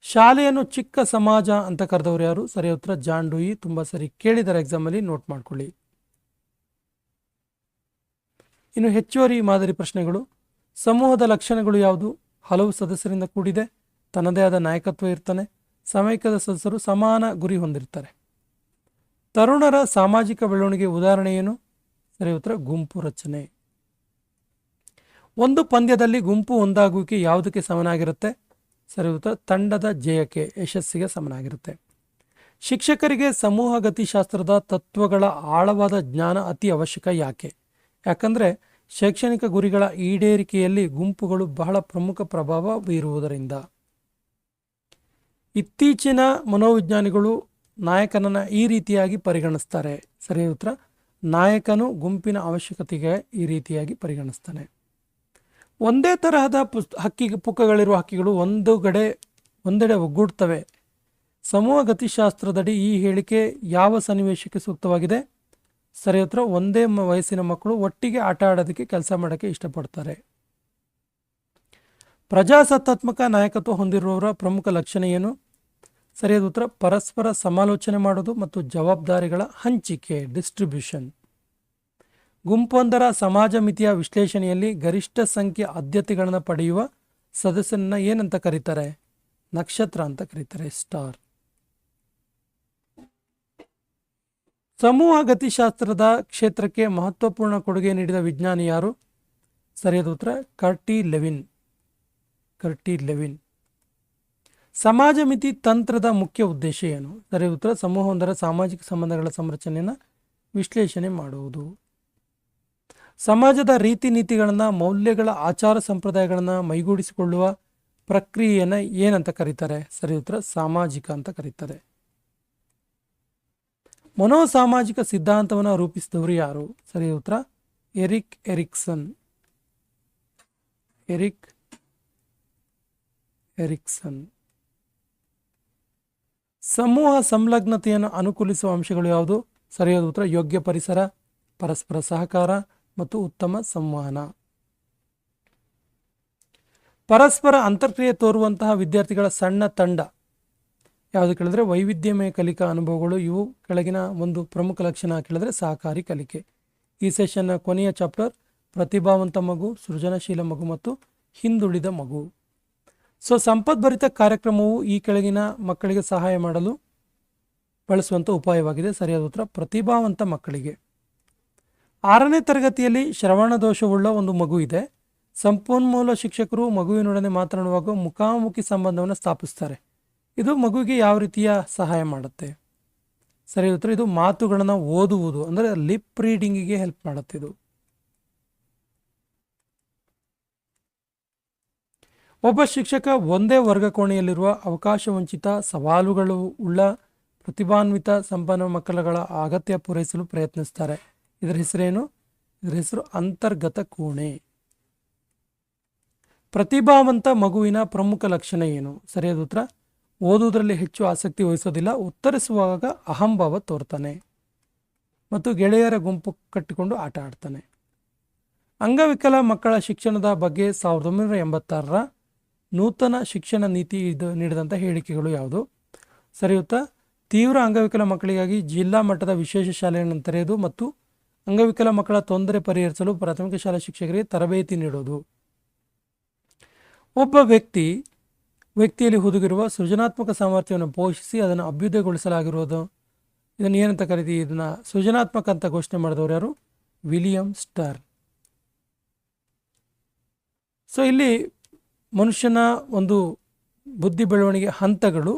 ಶಾಲೆಯನ್ನು ಚಿಕ್ಕ ಸಮಾಜ ಅಂತ ಕರೆದವರು ಯಾರು? ಸರಿಯಾದ ಉತ್ತರ ಜಾನ್ ಡೂಯಿ. ತುಂಬ ಸರಿ ಕೇಳಿದರೆ ಎಕ್ಸಾಮಲ್ಲಿ ನೋಟ್ ಮಾಡ್ಕೊಳ್ಳಿ. ಇನ್ನು ಹೆಚ್ಚುವರಿ ಮಾದರಿ ಪ್ರಶ್ನೆಗಳು. ಸಮೂಹದ ಲಕ್ಷಣಗಳು ಯಾವುದು? ಹಲವು ಸದಸ್ಯರಿಂದ ಕೂಡಿದೆ, ತನ್ನದೇ ಆದ ನಾಯಕತ್ವ ಇರ್ತಾನೆ, ಸಮೈಕ್ಯದ ಸದಸ್ಯರು ಸಮಾನ ಗುರಿ ಹೊಂದಿರ್ತಾರೆ. ತರುಣರ ಸಾಮಾಜಿಕ ಬೆಳವಣಿಗೆ ಉದಾಹರಣೆ ಏನು? ಸರಿ ಉತ್ತರ ಗುಂಪು ರಚನೆ. ಒಂದು ಪಂದ್ಯದಲ್ಲಿ ಗುಂಪು ಒಂದಾಗುವಿಕೆ ಯಾವುದಕ್ಕೆ ಸಮನಾಗಿರುತ್ತೆ? ಸರಿ ಉತ್ತರ ತಂಡದ ಜಯಕ್ಕೆ, ಯಶಸ್ಸಿಗೆ ಸಮನಾಗಿರುತ್ತೆ. ಶಿಕ್ಷಕರಿಗೆ ಸಮೂಹ ಗತಿಶಾಸ್ತ್ರದ ತತ್ವಗಳ ಆಳವಾದ ಜ್ಞಾನ ಅತಿ ಅವಶ್ಯಕ. ಯಾಕೆ? ಯಾಕಂದರೆ ಶೈಕ್ಷಣಿಕ ಗುರಿಗಳ ಈಡೇರಿಕೆಯಲ್ಲಿ ಗುಂಪುಗಳು ಬಹಳ ಪ್ರಮುಖ ಪ್ರಭಾವ ಬೀರುವುದರಿಂದ. ಇತ್ತೀಚಿನ ಮನೋವಿಜ್ಞಾನಿಗಳು ನಾಯಕನನ್ನು ಈ ರೀತಿಯಾಗಿ ಪರಿಗಣಿಸ್ತಾರೆ. ಸರಿಯಾದ ಉತ್ತರ ನಾಯಕನು ಗುಂಪಿನ ಅವಶ್ಯಕತೆಗೆ ಈ ರೀತಿಯಾಗಿ ಪರಿಗಣಿಸ್ತಾನೆ. ಒಂದೇ ತರಹದ ಪುಕ್ಕಗಳಿರುವ ಹಕ್ಕಿಗಳು ಒಂದೆಡೆ ಒಗ್ಗೂಡ್ತವೆ. ಸಮೂಹ ಗತಿಶಾಸ್ತ್ರದಡಿ ಈ ಹೇಳಿಕೆ ಯಾವ ಸನ್ನಿವೇಶಕ್ಕೆ ಸೂಕ್ತವಾಗಿದೆ? ಸರಿಯಾದ ಉತ್ತರ ಒಂದೇ ವಯಸ್ಸಿನ ಮಕ್ಕಳು ಒಟ್ಟಿಗೆ ಆಟ ಆಡೋದಕ್ಕೆ, ಕೆಲಸ ಮಾಡೋಕ್ಕೆ ಇಷ್ಟಪಡ್ತಾರೆ. ಪ್ರಜಾಸತ್ತಾತ್ಮಕ ನಾಯಕತ್ವ ಹೊಂದಿರುವವರ ಪ್ರಮುಖ ಲಕ್ಷಣ ಏನು? ಸರಿಯಾದ ಉತ್ತರ ಪರಸ್ಪರ ಸಮಾಲೋಚನೆ ಮಾಡೋದು ಮತ್ತು ಜವಾಬ್ದಾರಿಗಳ ಹಂಚಿಕೆ, ಡಿಸ್ಟ್ರಿಬ್ಯೂಷನ್. ಗುಂಪೊಂದರ ಸಮಾಜ ಮಿತಿಯ ವಿಶ್ಲೇಷಣೆಯಲ್ಲಿ ಗರಿಷ್ಠ ಸಂಖ್ಯೆ ಆದ್ಯತೆಗಳನ್ನು ಪಡೆಯುವ ಸದಸ್ಯನನ್ನ ಏನಂತ ಕರೀತಾರೆ? ನಕ್ಷತ್ರ ಅಂತ ಕರೀತಾರೆ, ಸ್ಟಾರ್. ಸಮೂಹ ಗತಿಶಾಸ್ತ್ರದ ಕ್ಷೇತ್ರಕ್ಕೆ ಮಹತ್ವಪೂರ್ಣ ಕೊಡುಗೆ ನೀಡಿದ ವಿಜ್ಞಾನಿ ಯಾರು? ಸರಿಯಾದ ಉತ್ತರ ಕರ್ಟಿ ಲೆವಿನ್. ಸಮಾಜ ಮಿತಿ ತಂತ್ರದ ಮುಖ್ಯ ಉದ್ದೇಶ ಏನು? ಸರಿಯಾದ ಉತ್ತರ ಸಮೂಹವೊಂದರ ಸಾಮಾಜಿಕ ಸಂಬಂಧಗಳ ಸಂರಚನೆಯನ್ನು ವಿಶ್ಲೇಷಣೆ ಮಾಡುವುದು. ಸಮಾಜದ ರೀತಿ ನೀತಿಗಳನ್ನು, ಮೌಲ್ಯಗಳ, ಆಚಾರ ಸಂಪ್ರದಾಯಗಳನ್ನು ಮೈಗೂಡಿಸಿಕೊಳ್ಳುವ ಪ್ರಕ್ರಿಯೆಯನ್ನು ಏನಂತ ಕರೀತಾರೆ? ಸರಿ ಉತ್ತರ ಸಾಮಾಜಿಕ ಅಂತ ಕರೀತಾರೆ. ಮನೋಸಾಮಾಜಿಕ ಸಿದ್ಧಾಂತವನ್ನು ರೂಪಿಸಿದವರು ಯಾರು? ಸರಿ ಉತ್ತರ ಎರಿಕ್ ಎರಿಕ್ಸನ್. ಸಮೂಹ ಸಂಲಗ್ನತೆಯನ್ನು ಅನುಕೂಲಿಸುವ ಅಂಶಗಳು ಯಾವುದು? ಸರಿಯಾದ ಉತ್ತರ ಯೋಗ್ಯ ಪರಿಸರ, ಪರಸ್ಪರ ಸಹಕಾರ ಮತ್ತು ಉತ್ತಮ ಸಂವಹನ. ಪರಸ್ಪರ ಅಂತರ್ಕ್ರಿಯೆ ತೋರುವಂತಹ ವಿದ್ಯಾರ್ಥಿಗಳ ಸಣ್ಣ ತಂಡ ಯಾವುದು ಕೇಳಿದ್ರೆ ವೈವಿಧ್ಯಮಯ ಕಲಿಕಾ ಅನುಭವಗಳು. ಇವು ಕೆಳಗಿನ ಒಂದು ಪ್ರಮುಖ ಲಕ್ಷಣ ಕೇಳಿದ್ರೆ ಸಹಕಾರಿ ಕಲಿಕೆ. ಈ ಸೆಷನ್ನ ಕೊನೆಯ ಚಾಪ್ಟರ್ ಪ್ರತಿಭಾವಂತ ಮಗು, ಸೃಜನಶೀಲ ಮಗು ಮತ್ತು ಹಿಂದುಳಿದ ಮಗು. ಸೊ ಸಂಪದ್ಭರಿತ ಕಾರ್ಯಕ್ರಮವು ಈ ಕೆಳಗಿನ ಮಕ್ಕಳಿಗೆ ಸಹಾಯ ಮಾಡಲು ಬಳಸುವಂಥ ಉಪಾಯವಾಗಿದೆ. ಸರಿಯಾದ ಉತ್ತರ ಪ್ರತಿಭಾವಂತ ಮಕ್ಕಳಿಗೆ. 6ನೇ ತರಗತಿಯಲ್ಲಿ ಶ್ರವಣ ದೋಷವುಳ್ಳ ಒಂದು ಮಗು ಇದೆ. ಸಂಪನ್ಮೂಲ ಶಿಕ್ಷಕರು ಮಗುವಿನೊಡನೆ ಮಾತನಾಡುವಾಗ ಮುಖಾಮುಖಿ ಸಂಬಂಧವನ್ನು ಸ್ಥಾಪಿಸ್ತಾರೆ. ಇದು ಮಗುವಿಗೆ ಯಾವ ರೀತಿಯ ಸಹಾಯ ಮಾಡುತ್ತೆ? ಸರಿಯಾದ ಉತ್ತರ ಇದು ಮಾತುಗಳನ್ನು ಓದುವುದು, ಅಂದರೆ ಲಿಪ್ ರೀಡಿಂಗಿಗೆ ಹೆಲ್ಪ್ ಮಾಡುತ್ತೆ. ಇದು ಒಬ್ಬ ಶಿಕ್ಷಕ ಒಂದೇ ವರ್ಗ ಕೋಣೆಯಲ್ಲಿರುವ ಅವಕಾಶವಂಚಿತ, ಸವಾಲುಗಳು ಉಳ್ಳ, ಪ್ರತಿಭಾನ್ವಿತ, ಸಂಪನ್ನ ಮಕ್ಕಳುಗಳ ಅಗತ್ಯ ಪೂರೈಸಲು ಪ್ರಯತ್ನಿಸ್ತಾರೆ. ಇದರ ಹೆಸರೇನು? ಇದರ ಹೆಸರು ಅಂತರ್ಗತ ಕೋಣೆ. ಪ್ರತಿಭಾವಂತ ಮಗುವಿನ ಪ್ರಮುಖ ಲಕ್ಷಣ ಏನು? ಸರಿಯಾದ ಉತ್ತರ ಓದುವುದರಲ್ಲಿ ಹೆಚ್ಚು ಆಸಕ್ತಿ ವಹಿಸೋದಿಲ್ಲ, ಉತ್ತರಿಸುವಾಗ ಅಹಂಭಾವ ತೋರ್ತಾನೆ ಮತ್ತು ಗೆಳೆಯರ ಗುಂಪು ಕಟ್ಟಿಕೊಂಡು ಆಟ ಆಡ್ತಾನೆ. ಅಂಗವಿಕಲ ಮಕ್ಕಳ ಶಿಕ್ಷಣದ ಬಗ್ಗೆ 1986ರ ನೂತನ ಶಿಕ್ಷಣ ನೀತಿ ನೀಡಿದಂಥ ಹೇಳಿಕೆಗಳು ಯಾವುದು? ಸರಿಯುತ್ತಾ ತೀವ್ರ ಅಂಗವಿಕಲ ಮಕ್ಕಳಿಗಾಗಿ ಜಿಲ್ಲಾ ಮಟ್ಟದ ವಿಶೇಷ ಶಾಲೆಯನ್ನು ತೆರೆಯುವುದು ಮತ್ತು ಅಂಗವಿಕಲ ಮಕ್ಕಳ ತೊಂದರೆ ಪರಿಹರಿಸಲು ಪ್ರಾಥಮಿಕ ಶಾಲಾ ಶಿಕ್ಷಕರಿಗೆ ತರಬೇತಿ ನೀಡೋದು. ಒಬ್ಬ ವ್ಯಕ್ತಿಯಲ್ಲಿ ಹುದುಗಿರುವ ಸೃಜನಾತ್ಮಕ ಸಾಮರ್ಥ್ಯವನ್ನು ಪೋಷಿಸಿ ಅದನ್ನು ಅಭ್ಯುದಯಗೊಳಿಸಲಾಗಿರುವುದು. ಇದನ್ನು ಏನಂತ ಕರೀತೀವಿ? ಇದನ್ನು ಸೃಜನಾತ್ಮಕ ಅಂತ ಘೋಷಣೆ ಮಾಡಿದವರು ಯಾರು? William stern. ಸೊ ಇಲ್ಲಿ ಮನುಷ್ಯನ ಒಂದು ಬುದ್ಧಿ ಬೆಳವಣಿಗೆ ಹಂತಗಳು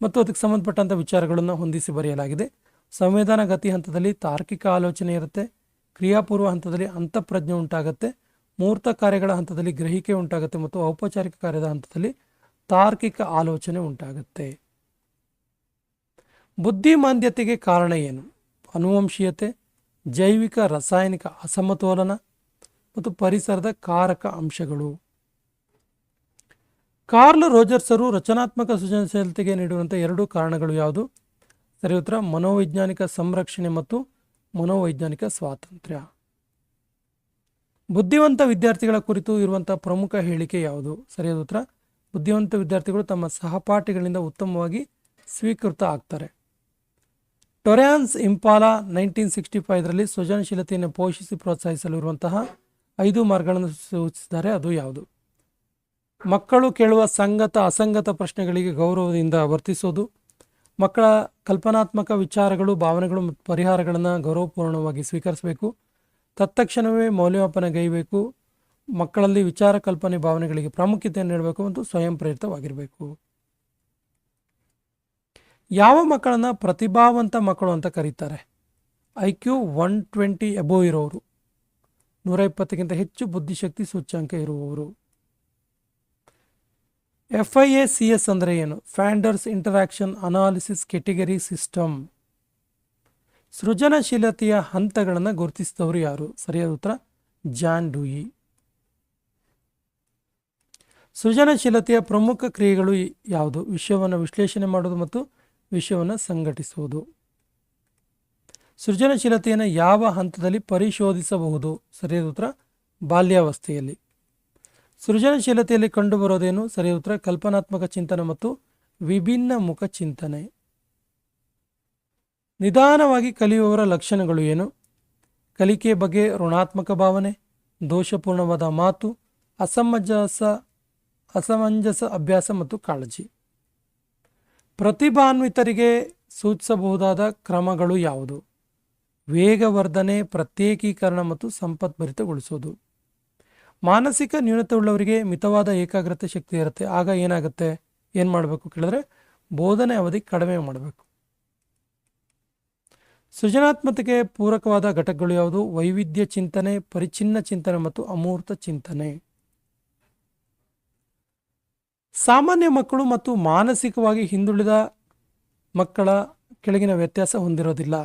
ಮತ್ತು ಅದಕ್ಕೆ ಸಂಬಂಧಪಟ್ಟಂಥ ವಿಚಾರಗಳನ್ನು ಹೊಂದಿಸಿ ಬರೆಯಲಾಗಿದೆ. ಸಂವೇದನ ಗತಿ ಹಂತದಲ್ಲಿ ತಾರ್ಕಿಕ ಆಲೋಚನೆ ಇರುತ್ತೆ, ಕ್ರಿಯಾಪೂರ್ವ ಹಂತದಲ್ಲಿ ಅಂತಃಪ್ರಜ್ಞೆ ಉಂಟಾಗುತ್ತೆ, ಮೂರ್ತ ಕಾರ್ಯಗಳ ಹಂತದಲ್ಲಿ ಗ್ರಹಿಕೆ ಉಂಟಾಗುತ್ತೆ ಮತ್ತು ಔಪಚಾರಿಕ ಕಾರ್ಯದ ಹಂತದಲ್ಲಿ ತಾರ್ಕಿಕ ಆಲೋಚನೆ ಉಂಟಾಗುತ್ತೆ. ಬುದ್ಧಿಮಾಂದ್ಯತೆಗೆ ಕಾರಣ ಏನು? ಅನುವಂಶೀಯತೆ, ಜೈವಿಕ ರಾಸಾಯನಿಕ ಅಸಮತೋಲನ ಮತ್ತು ಪರಿಸರದ ಕಾರಕ ಅಂಶಗಳು. ಕಾರ್ಲ್ ರೋಜರ್ಸರು ರಚನಾತ್ಮಕ ಸೃಜನಶೀಲತೆಗೆ ನೀಡುವಂಥ 2 ಕಾರಣಗಳು ಯಾವುದು? ಸರಿ ಉತ್ತರ ಮನೋವೈಜ್ಞಾನಿಕ ಸಂರಕ್ಷಣೆ ಮತ್ತು ಮನೋವೈಜ್ಞಾನಿಕ ಸ್ವಾತಂತ್ರ್ಯ. ಬುದ್ಧಿವಂತ ವಿದ್ಯಾರ್ಥಿಗಳ ಕುರಿತು ಇರುವಂತಹ ಪ್ರಮುಖ ಹೇಳಿಕೆ ಯಾವುದು? ಸರಿಯಾದ ಉತ್ತರ ಬುದ್ಧಿವಂತ ವಿದ್ಯಾರ್ಥಿಗಳು ತಮ್ಮ ಸಹಪಾಠಿಗಳಿಂದ ಉತ್ತಮವಾಗಿ ಸ್ವೀಕೃತ ಆಗ್ತಾರೆ. ಟೊರೆನ್ಸ್ ಇಂಪಾಲಾ 1965ರಲ್ಲಿ ಸೃಜನಶೀಲತೆಯನ್ನು ಪೋಷಿಸಿ ಪ್ರೋತ್ಸಾಹಿಸಲು ಇರುವಂತಹ 5 ಮಾರ್ಗಗಳನ್ನು ಸೂಚಿಸಿದ್ದಾರೆ. ಅದು ಯಾವುದು? ಮಕ್ಕಳು ಕೇಳುವ ಸಂಗತ ಅಸಂಗತ ಪ್ರಶ್ನೆಗಳಿಗೆ ಗೌರವದಿಂದ ವರ್ತಿಸೋದು, ಮಕ್ಕಳ ಕಲ್ಪನಾತ್ಮಕ ವಿಚಾರಗಳು, ಭಾವನೆಗಳು ಮತ್ತು ಪರಿಹಾರಗಳನ್ನು ಗೌರವಪೂರ್ಣವಾಗಿ ಸ್ವೀಕರಿಸಬೇಕು, ತತ್ಕ್ಷಣವೇ ಮೌಲ್ಯಮಾಪನಗೈಬೇಕು, ಮಕ್ಕಳಲ್ಲಿ ವಿಚಾರ ಕಲ್ಪನೆ ಭಾವನೆಗಳಿಗೆ ಪ್ರಾಮುಖ್ಯತೆಯನ್ನು ನೀಡಬೇಕು ಮತ್ತು ಸ್ವಯಂ ಪ್ರೇರಿತವಾಗಿರಬೇಕು. ಯಾವ ಮಕ್ಕಳನ್ನು ಪ್ರತಿಭಾವಂತ ಮಕ್ಕಳು ಅಂತ ಕರೀತಾರೆ? IQ 120 ಎಬೋವ್ ಇರೋರು, 120ಕ್ಕಿಂತ ಹೆಚ್ಚು ಬುದ್ಧಿಶಕ್ತಿ ಸೂಚ್ಯಂಕ ಇರುವವರು. FIACS ಅಂದರೆ ಏನು? ಫ್ಯಾಂಡರ್ಸ್ ಇಂಟರಾಕ್ಷನ್ ಅನಾಲಿಸಿಸ್ ಕೆಟಗರಿ ಸಿಸ್ಟಮ್. ಸೃಜನಶೀಲತೆಯ ಹಂತಗಳನ್ನು ಗುರುತಿಸಿದವರು ಯಾರು? ಸರಿಯಾದ ಉತ್ತರ ಜಾನ್ ಡ್ಯೂಯಿ. ಸೃಜನಶೀಲತೆಯ ಪ್ರಮುಖ ಕ್ರಿಯೆಗಳು ಯಾವುದು? ವಿಷಯವನ್ನು ವಿಶ್ಲೇಷಣೆ ಮಾಡುವುದು ಮತ್ತು ವಿಷಯವನ್ನು ಸಂಘಟಿಸುವುದು. ಸೃಜನಶೀಲತೆಯನ್ನು ಯಾವ ಹಂತದಲ್ಲಿ ಪರಿಶೋಧಿಸಬಹುದು? ಸರಿಯಾದ ಉತ್ತರ ಬಾಲ್ಯಾವಸ್ಥೆಯಲ್ಲಿ. ಸೃಜನಶೀಲತೆಯಲ್ಲಿ ಕಂಡುಬರೋದೇನು? ಸರಿಯಾದ ಉತ್ತರ ಕಲ್ಪನಾತ್ಮಕ ಚಿಂತನೆ ಮತ್ತು ವಿಭಿನ್ನ ಮುಖ ಚಿಂತನೆ. ನಿಧಾನವಾಗಿ ಕಲಿಯುವವರ ಲಕ್ಷಣಗಳು ಏನು? ಕಲಿಕೆಯ ಬಗ್ಗೆ ಋಣಾತ್ಮಕ ಭಾವನೆ, ದೋಷಪೂರ್ಣವಾದ ಮಾತು, ಅಸಮಂಜಸ ಅಭ್ಯಾಸ ಮತ್ತು ಕಾಳಜಿ. ಪ್ರತಿಭಾನ್ವಿತರಿಗೆ ಸೂಚಿಸಬಹುದಾದ ಕ್ರಮಗಳು ಯಾವುದು? ವೇಗವರ್ಧನೆ, ಪ್ರತ್ಯೇಕೀಕರಣ ಮತ್ತು ಸಂಪತ್ಭರಿತಗೊಳಿಸೋದು. ಮಾನಸಿಕ ನ್ಯೂನತೆ ಉಳ್ಳವರಿಗೆ ಮಿತವಾದ ಏಕಾಗ್ರತೆ ಶಕ್ತಿ ಇರುತ್ತೆ. ಆಗ ಏನಾಗುತ್ತೆ? ಏನು ಮಾಡಬೇಕು ಕೇಳಿದ್ರೆ ಬೋಧನೆ ಅವಧಿ ಕಡಿಮೆ ಮಾಡಬೇಕು. ಸೃಜನಾತ್ಮಕತೆಗೆ ಪೂರಕವಾದ ಘಟಕಗಳು ಯಾವುದು? ವೈವಿಧ್ಯ ಚಿಂತನೆ, ಪರಿಚಿನ್ನ ಚಿಂತನೆ ಮತ್ತು ಅಮೂರ್ತ ಚಿಂತನೆ. ಸಾಮಾನ್ಯ ಮಕ್ಕಳು ಮತ್ತು ಮಾನಸಿಕವಾಗಿ ಹಿಂದುಳಿದ ಮಕ್ಕಳ ಕೆಳಗಿನ ವ್ಯತ್ಯಾಸ ಹೊಂದಿರೋದಿಲ್ಲ: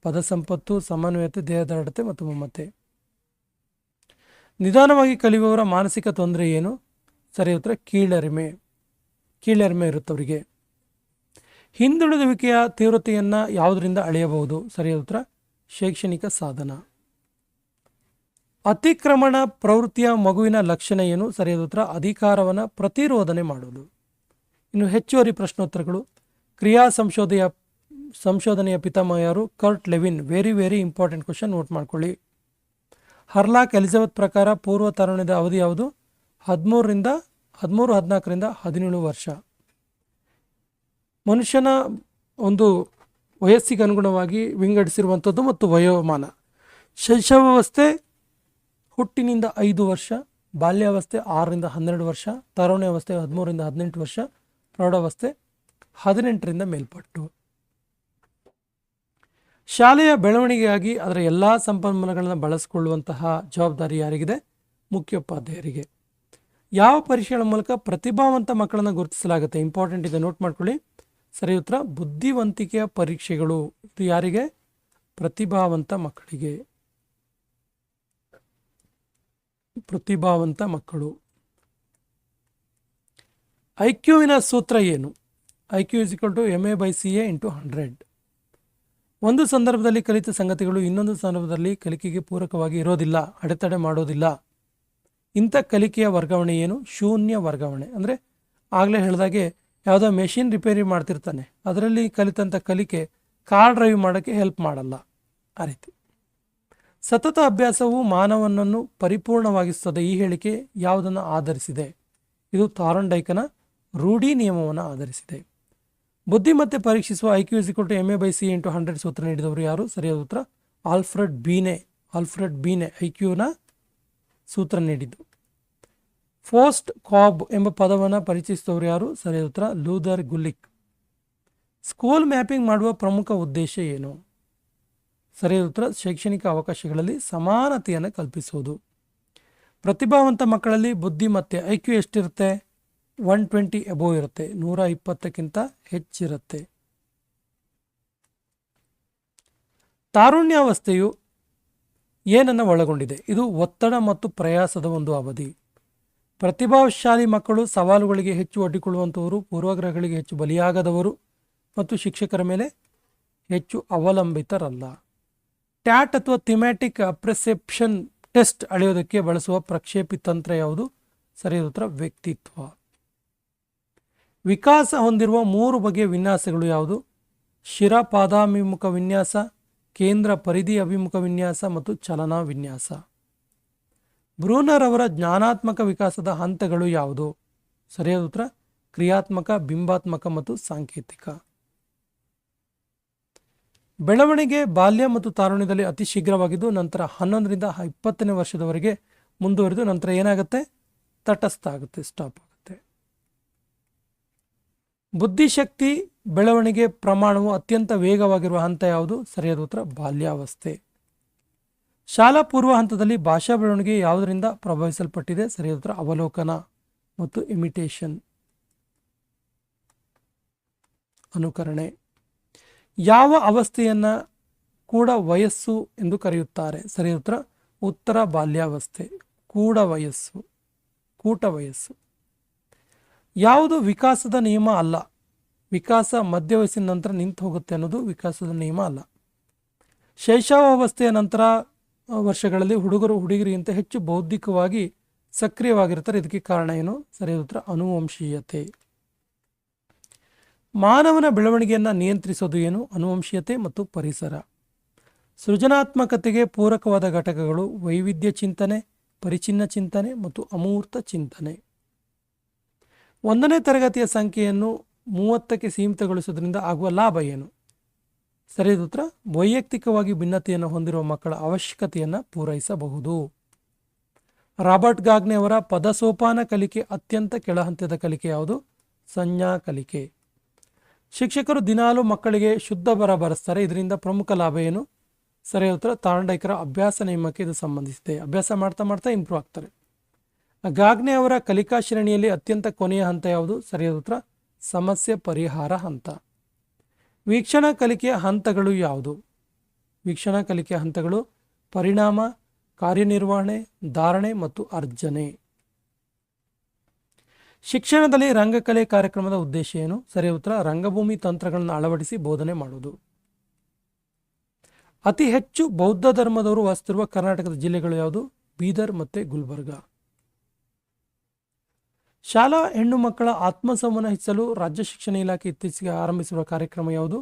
ಪದ ಸಂಪತ್ತು, ಸಮನ್ವಯತೆ, ದೇಹದಾಢ್ಯತೆ ಮತ್ತು ಮಮತೆ. ನಿಧಾನವಾಗಿ ಕಲಿಯುವವರ ಮಾನಸಿಕ ತೊಂದರೆ ಏನು? ಸರಿ ಉತ್ತರ ಕೀಳರಿಮೆ ಇರುತ್ತವರಿಗೆ. ಹಿಂದುಳಿದುವಿಕೆಯ ತೀವ್ರತೆಯನ್ನು ಯಾವುದರಿಂದ ಅಳೆಯಬಹುದು? ಸರಿಯಾದ ಉತ್ತರ ಶೈಕ್ಷಣಿಕ ಸಾಧನ. ಅತಿಕ್ರಮಣ ಪ್ರವೃತ್ತಿಯ ಮಗುವಿನ ಲಕ್ಷಣ ಏನು? ಸರಿಯಾದ ಉತ್ತರ ಅಧಿಕಾರವನ್ನು ಪ್ರತಿರೋಧನೆ ಮಾಡುವುದು. ಇನ್ನು ಹೆಚ್ಚುವರಿ ಪ್ರಶ್ನೋತ್ತರಗಳು. ಕ್ರಿಯಾ ಸಂಶೋಧನೆಯ ಪಿತಾಮಹ ಯಾರು? Kurt Lewin. Very very important question, note ಮಾಡ್ಕೊಳ್ಳಿ. ಹರ್ಲಾಕ್ ಎಲಿಜಬೆತ್ ಪ್ರಕಾರ ಪೂರ್ವ ತರುಣದ ಅವಧಿ ಯಾವುದು? 14ರಿಂದ 17 ವರ್ಷ. ಮನುಷ್ಯನ ಒಂದು ವಯಸ್ಸಿಗೆ ಅನುಗುಣವಾಗಿ ವಿಂಗಡಿಸಿರುವಂಥದ್ದು ಮತ್ತು ವಯೋಮಾನ. ಶೈಶವಾವಸ್ಥೆ ಹುಟ್ಟಿನಿಂದ 5 ವರ್ಷ, ಬಾಲ್ಯಾವಸ್ಥೆ 6ರಿಂದ 12 ವರ್ಷ, ತರುಣಾವಸ್ಥೆ 13ರಿಂದ 18 ವರ್ಷ, ಪ್ರೌಢಾವಸ್ಥೆ 18ರಿಂದ ಮೇಲ್ಪಟ್ಟು. ಶಾಲೆಯ ಬೆಳವಣಿಗೆಗಾಗಿ ಅದರ ಎಲ್ಲ ಸಂಪನ್ಮೂಲಗಳನ್ನು ಬಳಸಿಕೊಳ್ಳುವಂತಹ ಜವಾಬ್ದಾರಿ ಯಾರಿಗಿದೆ? ಮುಖ್ಯೋಪಾಧ್ಯಾಯರಿಗೆ. ಯಾವ ಪರೀಕ್ಷೆಗಳ ಮೂಲಕ ಪ್ರತಿಭಾವಂತ ಮಕ್ಕಳನ್ನು ಗುರುತಿಸಲಾಗುತ್ತೆ? ಇಂಪಾರ್ಟೆಂಟ್ ಇದೆ, ನೋಟ್ ಮಾಡ್ಕೊಳ್ಳಿ. ಸರಿ ಉತ್ತರ ಬುದ್ಧಿವಂತಿಕೆಯ ಪರೀಕ್ಷೆಗಳು. ಇದು ಯಾರಿಗೆ? ಪ್ರತಿಭಾವಂತ ಮಕ್ಕಳಿಗೆ. ಪ್ರತಿಭಾವಂತ ಮಕ್ಕಳು. IQವಿನ ಸೂತ್ರ ಏನು? IQ = MA/CA × 100. ಒಂದು ಸಂದರ್ಭದಲ್ಲಿ ಕಲಿತ ಸಂಗತಿಗಳು ಇನ್ನೊಂದು ಸಂದರ್ಭದಲ್ಲಿ ಕಲಿಕೆಗೆ ಪೂರಕವಾಗಿ ಇರೋದಿಲ್ಲ, ಅಡೆತಡೆ ಮಾಡೋದಿಲ್ಲ. ಇಂಥ ಕಲಿಕೆಯ ವರ್ಗಾವಣೆ ಏನು? ಶೂನ್ಯ ವರ್ಗಾವಣೆ. ಅಂದರೆ ಆಗಲೇ ಹೇಳಿದಾಗೆ ಯಾವುದೋ ಮೆಷಿನ್ ರಿಪೇರಿ ಮಾಡ್ತಿರ್ತಾನೆ, ಅದರಲ್ಲಿ ಕಲಿತಂಥ ಕಲಿಕೆ ಕಾರ್ ಡ್ರೈವ್ ಮಾಡೋಕ್ಕೆ ಹೆಲ್ಪ್ ಮಾಡಲ್ಲ, ಆ ರೀತಿ. ಸತತ ಅಭ್ಯಾಸವು ಮಾನವನನ್ನು ಪರಿಪೂರ್ಣವಾಗಿಸುತ್ತದೆ. ಈ ಹೇಳಿಕೆ ಯಾವುದನ್ನು ಆಧರಿಸಿದೆ? ಇದು ಥಾರ್ನ್ಡೈಕನ ರೂಢಿ ನಿಯಮವನ್ನು ಆಧರಿಸಿದೆ. ಬುದ್ಧಿಮತ್ತೆ ಪರೀಕ್ಷಿಸುವ IQ = MA/CA × 100 ಸೂತ್ರ ನೀಡಿದವರು ಯಾರು? ಸರಿಯಾದ ಉತ್ತರ ಆಲ್ಫ್ರೆಡ್ ಬೀನೆ IQನ ಸೂತ್ರ ನೀಡಿದ್ದು. ಫೋಸ್ಟ್ ಕಾಬ್ ಎಂಬ ಪದವನ್ನು ಪರಿಚಯಿಸಿದವರು ಯಾರು? ಸರಿಯಾದ ಉತ್ತರ ಲೂಥರ್ ಗುಲಿಕ್. ಸ್ಕೂಲ್ ಮ್ಯಾಪಿಂಗ್ ಮಾಡುವ ಪ್ರಮುಖ ಉದ್ದೇಶ ಏನು? ಸರಿಯಾದ ಉತ್ತರ ಶೈಕ್ಷಣಿಕ ಅವಕಾಶಗಳಲ್ಲಿ ಸಮಾನತೆಯನ್ನು ಕಲ್ಪಿಸುವುದು. ಪ್ರತಿಭಾವಂತ ಮಕ್ಕಳಲ್ಲಿ ಬುದ್ಧಿಮತ್ತೆ IQ ಎಷ್ಟಿರುತ್ತೆ? 120 ಎಬೋವ್ ಇರುತ್ತೆ, 120ಕ್ಕಿಂತ ಹೆಚ್ಚಿರುತ್ತೆ. ತಾರುಣ್ಯಾವಸ್ಥೆಯು ಏನನ್ನು ಒಳಗೊಂಡಿದೆ? ಇದು ಒತ್ತಡ ಮತ್ತು ಪ್ರಯಾಸದ ಒಂದು ಅವಧಿ. ಪ್ರತಿಭಾಶಾಲಿ ಮಕ್ಕಳು ಸವಾಲುಗಳಿಗೆ ಹೆಚ್ಚು ಒಡ್ಡಿಕೊಳ್ಳುವಂಥವರು, ಪೂರ್ವಗ್ರಹಗಳಿಗೆ ಹೆಚ್ಚು ಬಲಿಯಾಗದವರು ಮತ್ತು ಶಿಕ್ಷಕರ ಮೇಲೆ ಹೆಚ್ಚು ಅವಲಂಬಿತರಲ್ಲ. ಟ್ಯಾಟ್ ಅಥವಾ ಥಿಮ್ಯಾಟಿಕ್ ಅಪ್ರಿಸೆಪ್ಷನ್ ಟೆಸ್ಟ್ ಅಳೆಯೋದಕ್ಕೆ ಬಳಸುವ ಪ್ರಕ್ಷೇಪಿ ತಂತ್ರ ಯಾವುದು? ಸರಿಯಾದ ಉತ್ತರ ವ್ಯಕ್ತಿತ್ವ. ವಿಕಾಸ ಹೊಂದಿರುವ 3 ಬಗೆಯ ವಿನ್ಯಾಸಗಳು ಯಾವುದು? ಶಿರ ಪಾದಾಭಿಮುಖ ವಿನ್ಯಾಸ, ಕೇಂದ್ರ ಪರಿಧಿ ಅಭಿಮುಖ ವಿನ್ಯಾಸ ಮತ್ತು ಚಲನಾ ವಿನ್ಯಾಸ. ಬ್ರೂನರ್ ಅವರ ಜ್ಞಾನಾತ್ಮಕ ವಿಕಾಸದ ಹಂತಗಳು ಯಾವುದು? ಸರಿಯಾದ ಉತ್ತರ ಕ್ರಿಯಾತ್ಮಕ, ಬಿಂಬಾತ್ಮಕ ಮತ್ತು ಸಾಂಕೇತಿಕ. ಬೆಳವಣಿಗೆ ಬಾಲ್ಯ ಮತ್ತು ತಾರುಣ್ಯದಲ್ಲಿ ಅತಿ ಶೀಘ್ರವಾಗಿದ್ದು ನಂತರ 11ರಿಂದ 20ನೇ ವರ್ಷದವರೆಗೆ ಮುಂದುವರಿದು ನಂತರ ಏನಾಗುತ್ತೆ? ತಟಸ್ಥ ಆಗುತ್ತೆ, ಸ್ಟಾಪ್ ಆಗುತ್ತೆ. ಬುದ್ಧಿಶಕ್ತಿ ಬೆಳವಣಿಗೆ ಪ್ರಮಾಣವು ಅತ್ಯಂತ ವೇಗವಾಗಿರುವ ಹಂತ ಯಾವುದು? ಸರಿಯಾದ ಉತ್ತರ ಬಾಲ್ಯಾವಸ್ಥೆ. ಶಾಲಾ ಪೂರ್ವ ಹಂತದಲ್ಲಿ ಭಾಷಾ ಬೆಳವಣಿಗೆ ಯಾವುದರಿಂದ ಪ್ರಭಾವಿಸಲ್ಪಟ್ಟಿದೆ? ಸರಿಯಾದ ಉತ್ತರ ಅವಲೋಕನ ಮತ್ತು ಇಮಿಟೇಷನ್, ಅನುಕರಣೆ. ಯಾವ ಅವಸ್ಥೆಯನ್ನ ಕೂಡ ವಯಸ್ಸು ಎಂದು ಕರೆಯುತ್ತಾರೆ? ಸರಿಯಾದ ಉತ್ತರ ಉತ್ತರ ಬಾಲ್ಯಾವಸ್ಥೆ, ಕೂಡ ವಯಸ್ಸು. ಯಾವುದು ವಿಕಾಸದ ನಿಯಮ ಅಲ್ಲ? ವಿಕಾಸ ಮಧ್ಯ ವಯಸ್ಸಿನ ನಂತರ ನಿಂತು ಹೋಗುತ್ತೆ ಅನ್ನೋದು ವಿಕಾಸದ ನಿಯಮ ಅಲ್ಲ. ಶೈಶವಾವಸ್ಥೆಯ ನಂತರ ವರ್ಷಗಳಲ್ಲಿ ಹುಡುಗರು ಹುಡುಗಿರಿಗಿಂತ ಹೆಚ್ಚು ಬೌದ್ಧಿಕವಾಗಿ ಸಕ್ರಿಯವಾಗಿರ್ತಾರೆ. ಇದಕ್ಕೆ ಕಾರಣ ಏನು? ಸರಿಯಾದ ಉತ್ತರ ಅನುವಂಶೀಯತೆ. ಮಾನವನ ಬೆಳವಣಿಗೆಯನ್ನು ನಿಯಂತ್ರಿಸೋದು ಏನು? ಅನುವಂಶೀಯತೆ ಮತ್ತು ಪರಿಸರ. ಸೃಜನಾತ್ಮಕತೆಗೆ ಪೂರಕವಾದ ಘಟಕಗಳು ವೈವಿಧ್ಯ ಚಿಂತನೆ, ಪರಿಚಿನ್ನ ಚಿಂತನೆ ಮತ್ತು ಅಮೂರ್ತ ಚಿಂತನೆ. 1ನೇ ತರಗತಿಯ ಸಂಖ್ಯೆಯನ್ನು 30ಕ್ಕೆ ಸೀಮಿತಗೊಳಿಸುವುದರಿಂದ ಆಗುವ ಲಾಭ ಏನು? ಸರಿಯಾದ ಉತ್ತರ ವೈಯಕ್ತಿಕವಾಗಿ ಭಿನ್ನತೆಯನ್ನು ಹೊಂದಿರುವ ಮಕ್ಕಳ ಅವಶ್ಯಕತೆಯನ್ನು ಪೂರೈಸಬಹುದು. ರಾಬರ್ಟ್ ಗಾಗ್ನೆ ಅವರ ಪದಸೋಪಾನ ಕಲಿಕೆ ಅತ್ಯಂತ ಕೆಳಹಂತದ ಕಲಿಕೆ ಯಾವುದು? ಸಂಜ್ಞಾ ಕಲಿಕೆ. ಶಿಕ್ಷಕರು ದಿನಾಲೂ ಮಕ್ಕಳಿಗೆ ಶುದ್ಧ ಬರ ಬರೆಸ್ತಾರೆ, ಇದರಿಂದ ಪ್ರಮುಖ ಲಾಭ ಏನು? ಸರಿಯಾದ ಉತ್ತರ ತಾಂಡೈಕರ ಅಭ್ಯಾಸ ನಿಯಮಕ್ಕೆ ಇದು ಸಂಬಂಧಿಸಿದೆ. ಅಭ್ಯಾಸ ಮಾಡ್ತಾ ಮಾಡ್ತಾ ಇಂಪ್ರೂವ್ ಆಗ್ತಾರೆ. ಗಾಗ್ನೆ ಅವರ ಕಲಿಕಾ ಶ್ರೇಣಿಯಲ್ಲಿ ಅತ್ಯಂತ ಕೊನೆಯ ಹಂತ ಯಾವುದು? ಸರಿಯಾದ ಉತ್ತರ ಸಮಸ್ಯೆ ಪರಿಹಾರ ಹಂತ. ವೀಕ್ಷಣಾ ಕಲಿಕೆಯ ಹಂತಗಳು ಯಾವುದು? ವೀಕ್ಷಣಾ ಕಲಿಕೆಯ ಹಂತಗಳು ಪರಿಣಾಮ, ಕಾರ್ಯನಿರ್ವಹಣೆ, ಧಾರಣೆ ಮತ್ತು ಅರ್ಜನೆ. ಶಿಕ್ಷಣದಲ್ಲಿ ರಂಗಕಲೆ ಕಾರ್ಯಕ್ರಮದ ಉದ್ದೇಶ ಏನು? ಸರಿಯಾದ ಉತ್ತರ ರಂಗಭೂಮಿ ತಂತ್ರಗಳನ್ನು ಅಳವಡಿಸಿ ಬೋಧನೆ ಮಾಡುವುದು. ಅತಿ ಹೆಚ್ಚು ಬೌದ್ಧ ಧರ್ಮದವರು ವಾಸಿಸುತ್ತಿರುವ ಕರ್ನಾಟಕದ ಜಿಲ್ಲೆಗಳು ಯಾವುದು? ಬೀದರ್ ಮತ್ತು ಗುಲ್ಬರ್ಗ. ಶಾಲಾ ಹೆಣ್ಣು ಮಕ್ಕಳ ಆತ್ಮಸಂವಹನ ಹೆಚ್ಚಿಸಲು ರಾಜ್ಯ ಶಿಕ್ಷಣ ಇಲಾಖೆ ಇತ್ತೀಚೆಗೆ ಆರಂಭಿಸಿರುವ ಕಾರ್ಯಕ್ರಮ ಯಾವುದು?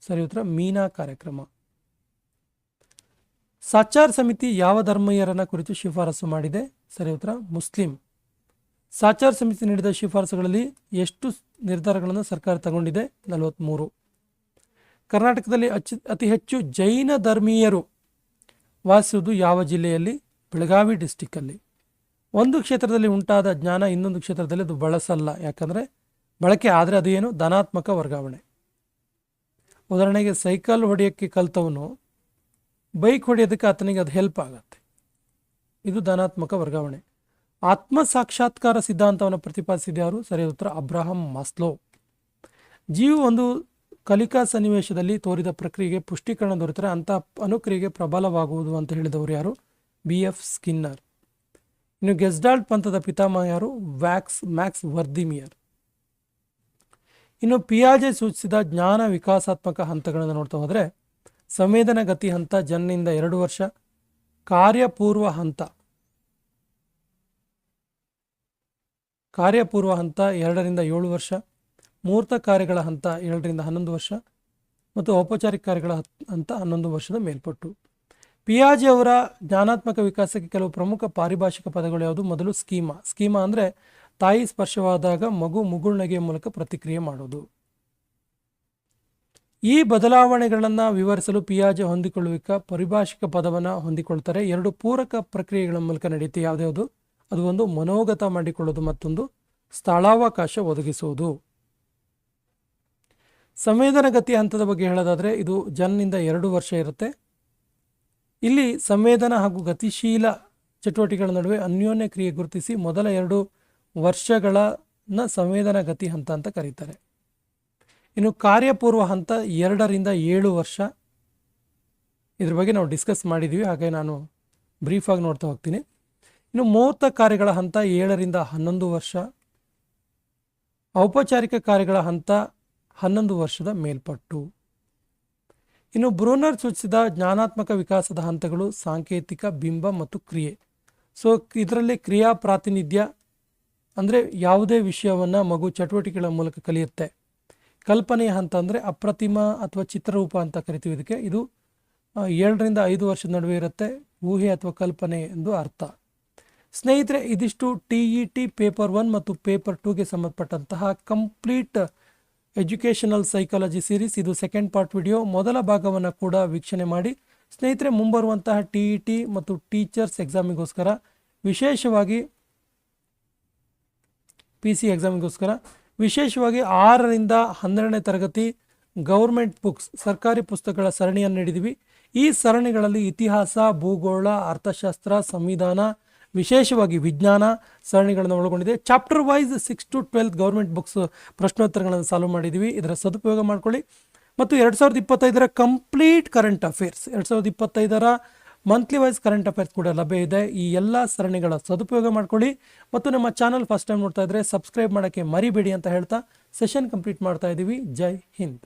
ಸರಿಯಾದ ಉತ್ತರ ಮೀನಾ ಕಾರ್ಯಕ್ರಮ. ಸಾಚಾರ್ ಸಮಿತಿ ಯಾವ ಧರ್ಮೀಯರನ್ನ ಕುರಿತು ಶಿಫಾರಸು ಮಾಡಿದೆ? ಸರಿಯಾದ ಉತ್ತರ ಮುಸ್ಲಿಂ. ಸಾಚಾರ್ ಸಮಿತಿ ನೀಡಿದ ಶಿಫಾರಸುಗಳಲ್ಲಿ ಎಷ್ಟು ನಿರ್ಧಾರಗಳನ್ನು ಸರ್ಕಾರ ತಗೊಂಡಿದೆ? 43. ಕರ್ನಾಟಕದಲ್ಲಿ ಅತಿ ಹೆಚ್ಚು ಜೈನ ಧರ್ಮೀಯರು ವಾಸಿಸುವುದು ಯಾವ ಜಿಲ್ಲೆಯಲ್ಲಿ? ಬೆಳಗಾವಿ ಡಿಸ್ಟಿಕ್ಕಲ್ಲಿ. ಒಂದು ಕ್ಷೇತ್ರದಲ್ಲಿ ಉಂಟಾದ ಜ್ಞಾನ ಇನ್ನೊಂದು ಕ್ಷೇತ್ರದಲ್ಲಿ ಅದು ಬಳಸಲ್ಲ, ಯಾಕಂದರೆ ಬಳಕೆ ಆದರೆ ಅದು ಏನು? ಧನಾತ್ಮಕ ವರ್ಗಾವಣೆ. ಉದಾಹರಣೆಗೆ ಸೈಕಲ್ ಹೊಡೆಯೋಕ್ಕೆ ಕಲ್ತವನು ಬೈಕ್ ಹೊಡೆಯೋದಕ್ಕೆ ಆತನಿಗೆ ಅದು ಹೆಲ್ಪ್ ಆಗುತ್ತೆ, ಇದು ಧನಾತ್ಮಕ ವರ್ಗಾವಣೆ. ಆತ್ಮ ಸಾಕ್ಷಾತ್ಕಾರ ಸಿದ್ಧಾಂತವನ್ನು ಪ್ರತಿಪಾದಿಸಿದ ಯಾರು? ಸರಿಯಾದ ಉತ್ತರ ಅಬ್ರಹಾಂ ಮಾಸ್ಲೋ. ಜೀವ ಒಂದು ಕಲಿಕಾ ಸನ್ನಿವೇಶದಲ್ಲಿ ತೋರಿದ ಪ್ರಕ್ರಿಯೆಗೆ ಪುಷ್ಟೀಕರಣ ದೊರೆತರೆ ಅಂಥ ಅನುಕ್ರಿಯೆಗೆ ಪ್ರಬಲವಾಗುವುದು ಅಂತ ಹೇಳಿದವರು ಯಾರು? BF Skinner. ಇನ್ನು ಗೆಸ್ಡಾಲ್ಟ್ ಪಂಥದ ಪಿತಾಮಹ ಯಾರು? ಮ್ಯಾಕ್ಸ್ ವರ್ದಿಮಿಯರ್. ಇನ್ನು ಪಿಯಾಜೆ ಸೂಚಿಸಿದ ಜ್ಞಾನ ವಿಕಾಸಾತ್ಮಕ ಹಂತಗಳನ್ನು ನೋಡ್ತಾ ಹೋದರೆ ಸಂವೇದನ ಗತಿ ಹಂತ ಜನನಿಂದ 2 ವರ್ಷ, ಕಾರ್ಯಪೂರ್ವ ಹಂತ 2ರಿಂದ 7 ವರ್ಷ, ಮೂರ್ತ ಕಾರ್ಯಗಳ ಹಂತ 7ರಿಂದ 11 ವರ್ಷ ಮತ್ತು ಔಪಚಾರಿಕ ಕಾರ್ಯಗಳ ಹಂತ 11 ವರ್ಷದ ಮೇಲ್ಪಟ್ಟು. ಪಿಯಾಜೆ ಅವರ ಜ್ಞಾನಾತ್ಮಕ ವಿಕಾಸಕ್ಕೆ ಕೆಲವು ಪ್ರಮುಖ ಪಾರಿಭಾಷಿಕ ಪದಗಳು ಯಾವುದು? ಮೊದಲು ಸ್ಕೀಮಾ ಅಂದರೆ ತಾಯಿ ಸ್ಪರ್ಶವಾದಾಗ ಮಗು ಮುಗುಳ್ನಗೆಯ ಮೂಲಕ ಪ್ರತಿಕ್ರಿಯೆ ಮಾಡೋದು. ಈ ಬದಲಾವಣೆಗಳನ್ನು ವಿವರಿಸಲು ಪಿಯಾಜೆ ಹೊಂದಿಕೊಳ್ಳುವಿಕ ಪಾರಿಭಾಷಿಕ ಪದವನ್ನು ಹೊಂದಿಕೊಳ್ತಾರೆ. 2 ಪೂರಕ ಪ್ರಕ್ರಿಯೆಗಳ ಮೂಲಕ ನಡೆಯುತ್ತೆ. ಯಾವುದ್ಯಾವುದು? ಅದು ಒಂದು ಮನೋಗತ ಮಾಡಿಕೊಳ್ಳೋದು, ಮತ್ತೊಂದು ಸ್ಥಳಾವಕಾಶ ಒದಗಿಸುವುದು. ಸಂವೇದನ ಗತಿ ಹಂತದ ಬಗ್ಗೆ ಹೇಳೋದಾದರೆ ಇದು ಜನನಿಂದ 2 ವರ್ಷ ಇರುತ್ತೆ. ಇಲ್ಲಿ ಸಂವೇದನ ಹಾಗೂ ಗತಿಶೀಲ ಚಟುವಟಿಕೆಗಳ ನಡುವೆ ಅನ್ಯೋನ್ಯ ಕ್ರಿಯೆ ಗುರುತಿಸಿ ಮೊದಲ 2 ವರ್ಷಗಳನ್ನ ಸಂವೇದನ ಗತಿ ಹಂತ ಅಂತ ಕರೀತಾರೆ. ಇನ್ನು ಕಾರ್ಯಪೂರ್ವ ಹಂತ 2ರಿಂದ 7 ವರ್ಷ. ಇದ್ರ ಬಗ್ಗೆ ನಾವು ಡಿಸ್ಕಸ್ ಮಾಡಿದ್ದೀವಿ, ಹಾಗೆ ನಾನು ಬ್ರೀಫಾಗಿ ನೋಡ್ತಾ ಹೋಗ್ತೀನಿ. ಇನ್ನು ಮೂರ್ತ ಕಾರ್ಯಗಳ ಹಂತ 7ರಿಂದ 11 ವರ್ಷ, ಔಪಚಾರಿಕ ಕಾರ್ಯಗಳ ಹಂತ 11 ವರ್ಷದ ಮೇಲ್ಪಟ್ಟು. ಇನ್ನು ಬ್ರೂನರ್ ಸೂಚಿಸಿದ ಜ್ಞಾನಾತ್ಮಕ ವಿಕಾಸದ ಹಂತಗಳು ಸಾಂಕೇತಿಕ, ಬಿಂಬ ಮತ್ತು ಕ್ರಿಯೆ. ಸೊ ಇದರಲ್ಲಿ ಕ್ರಿಯಾ ಪ್ರಾತಿನಿಧ್ಯ ಅಂದರೆ ಯಾವುದೇ ವಿಷಯವನ್ನು ಮಗು ಚಟುವಟಿಕೆಗಳ ಮೂಲಕ ಕಲಿಯುತ್ತೆ. ಕಲ್ಪನೆಯ ಹಂತ ಅಂದರೆ ಅಪ್ರತಿಮ ಅಥವಾ ಚಿತ್ರರೂಪ ಅಂತ ಕರಿತೀವಿ ಇದಕ್ಕೆ. ಇದು 7ರಿಂದ 5 ವರ್ಷದ ನಡುವೆ ಇರುತ್ತೆ. ಊಹೆ ಅಥವಾ ಕಲ್ಪನೆ ಎಂದು ಅರ್ಥ. ಸ್ನೇಹಿತರೆ, ಇದಿಷ್ಟು TET ಪೇಪರ್ 1 ಮತ್ತು ಪೇಪರ್ 2ಗೆ ಸಂಬಂಧಪಟ್ಟಂತಹ ಕಂಪ್ಲೀಟ್ ಎಜುಕೇಷನಲ್ ಸೈಕಾಲಜಿ ಸೀರೀಸ್. ಇದು ಸೆಕೆಂಡ್ ಪಾರ್ಟ್ ವಿಡಿಯೋ. ಮೊದಲ ಭಾಗವನ್ನು ಕೂಡ ವೀಕ್ಷಣೆ ಮಾಡಿ. ಸ್ನೇಹಿತರೆ, ಮುಂಬರುವಂತಹ TET ಮತ್ತು ಟೀಚರ್ಸ್ ಎಕ್ಸಾಮಿಗೋಸ್ಕರ, ವಿಶೇಷವಾಗಿ PC ಎಕ್ಸಾಮಿಗೋಸ್ಕರ ವಿಶೇಷವಾಗಿ 6ರಿಂದ 12ನೇ ತರಗತಿ ಗೌರ್ಮೆಂಟ್ ಬುಕ್ಸ್, ಸರ್ಕಾರಿ ಪುಸ್ತಕಗಳ ಸರಣಿಯನ್ನು ನೀಡಿದ್ದೀವಿ. ಈ ಸರಣಿಗಳಲ್ಲಿ ಇತಿಹಾಸ, ಭೂಗೋಳ, ಅರ್ಥಶಾಸ್ತ್ರ, ಸಂವಿಧಾನ, ವಿಶೇಷವಾಗಿ ವಿಜ್ಞಾನ ಸರಣಿಗಳನ್ನು ಒಳಗೊಂಡಿದೆ. Chapter wise 6 to 12 government books ಪ್ರಶ್ನೋತ್ತರಗಳನ್ನು ಸಾಲ್ವ್ ಮಾಡಿದ್ದೀವಿ. ಇದರ ಸದುಪಯೋಗ ಮಾಡ್ಕೊಳ್ಳಿ. ಮತ್ತು 2025ರ ಕಂಪ್ಲೀಟ್ ಕರೆಂಟ್ ಅಫೇರ್ಸ್, 2025ರ ಮಂತ್ಲಿ ವೈಸ್ ಕರೆಂಟ್ ಅಫೇರ್ಸ್ ಕೂಡ ಲಭ್ಯ ಇದೆ. ಈ ಎಲ್ಲ ಸರಣಿಗಳ ಸದುಪಯೋಗ ಮಾಡ್ಕೊಳ್ಳಿ. ಮತ್ತು ನಮ್ಮ ಚಾನಲ್ ಫಸ್ಟ್ ಟೈಮ್ ನೋಡ್ತಾ ಇದ್ದರೆ ಸಬ್ಸ್ಕ್ರೈಬ್ ಮಾಡೋಕ್ಕೆ ಮರಿಬೇಡಿ ಅಂತ ಹೇಳ್ತಾ ಸೆಷನ್ ಕಂಪ್ಲೀಟ್ ಮಾಡ್ತಾ ಇದ್ದೀವಿ. ಜೈ ಹಿಂದ್.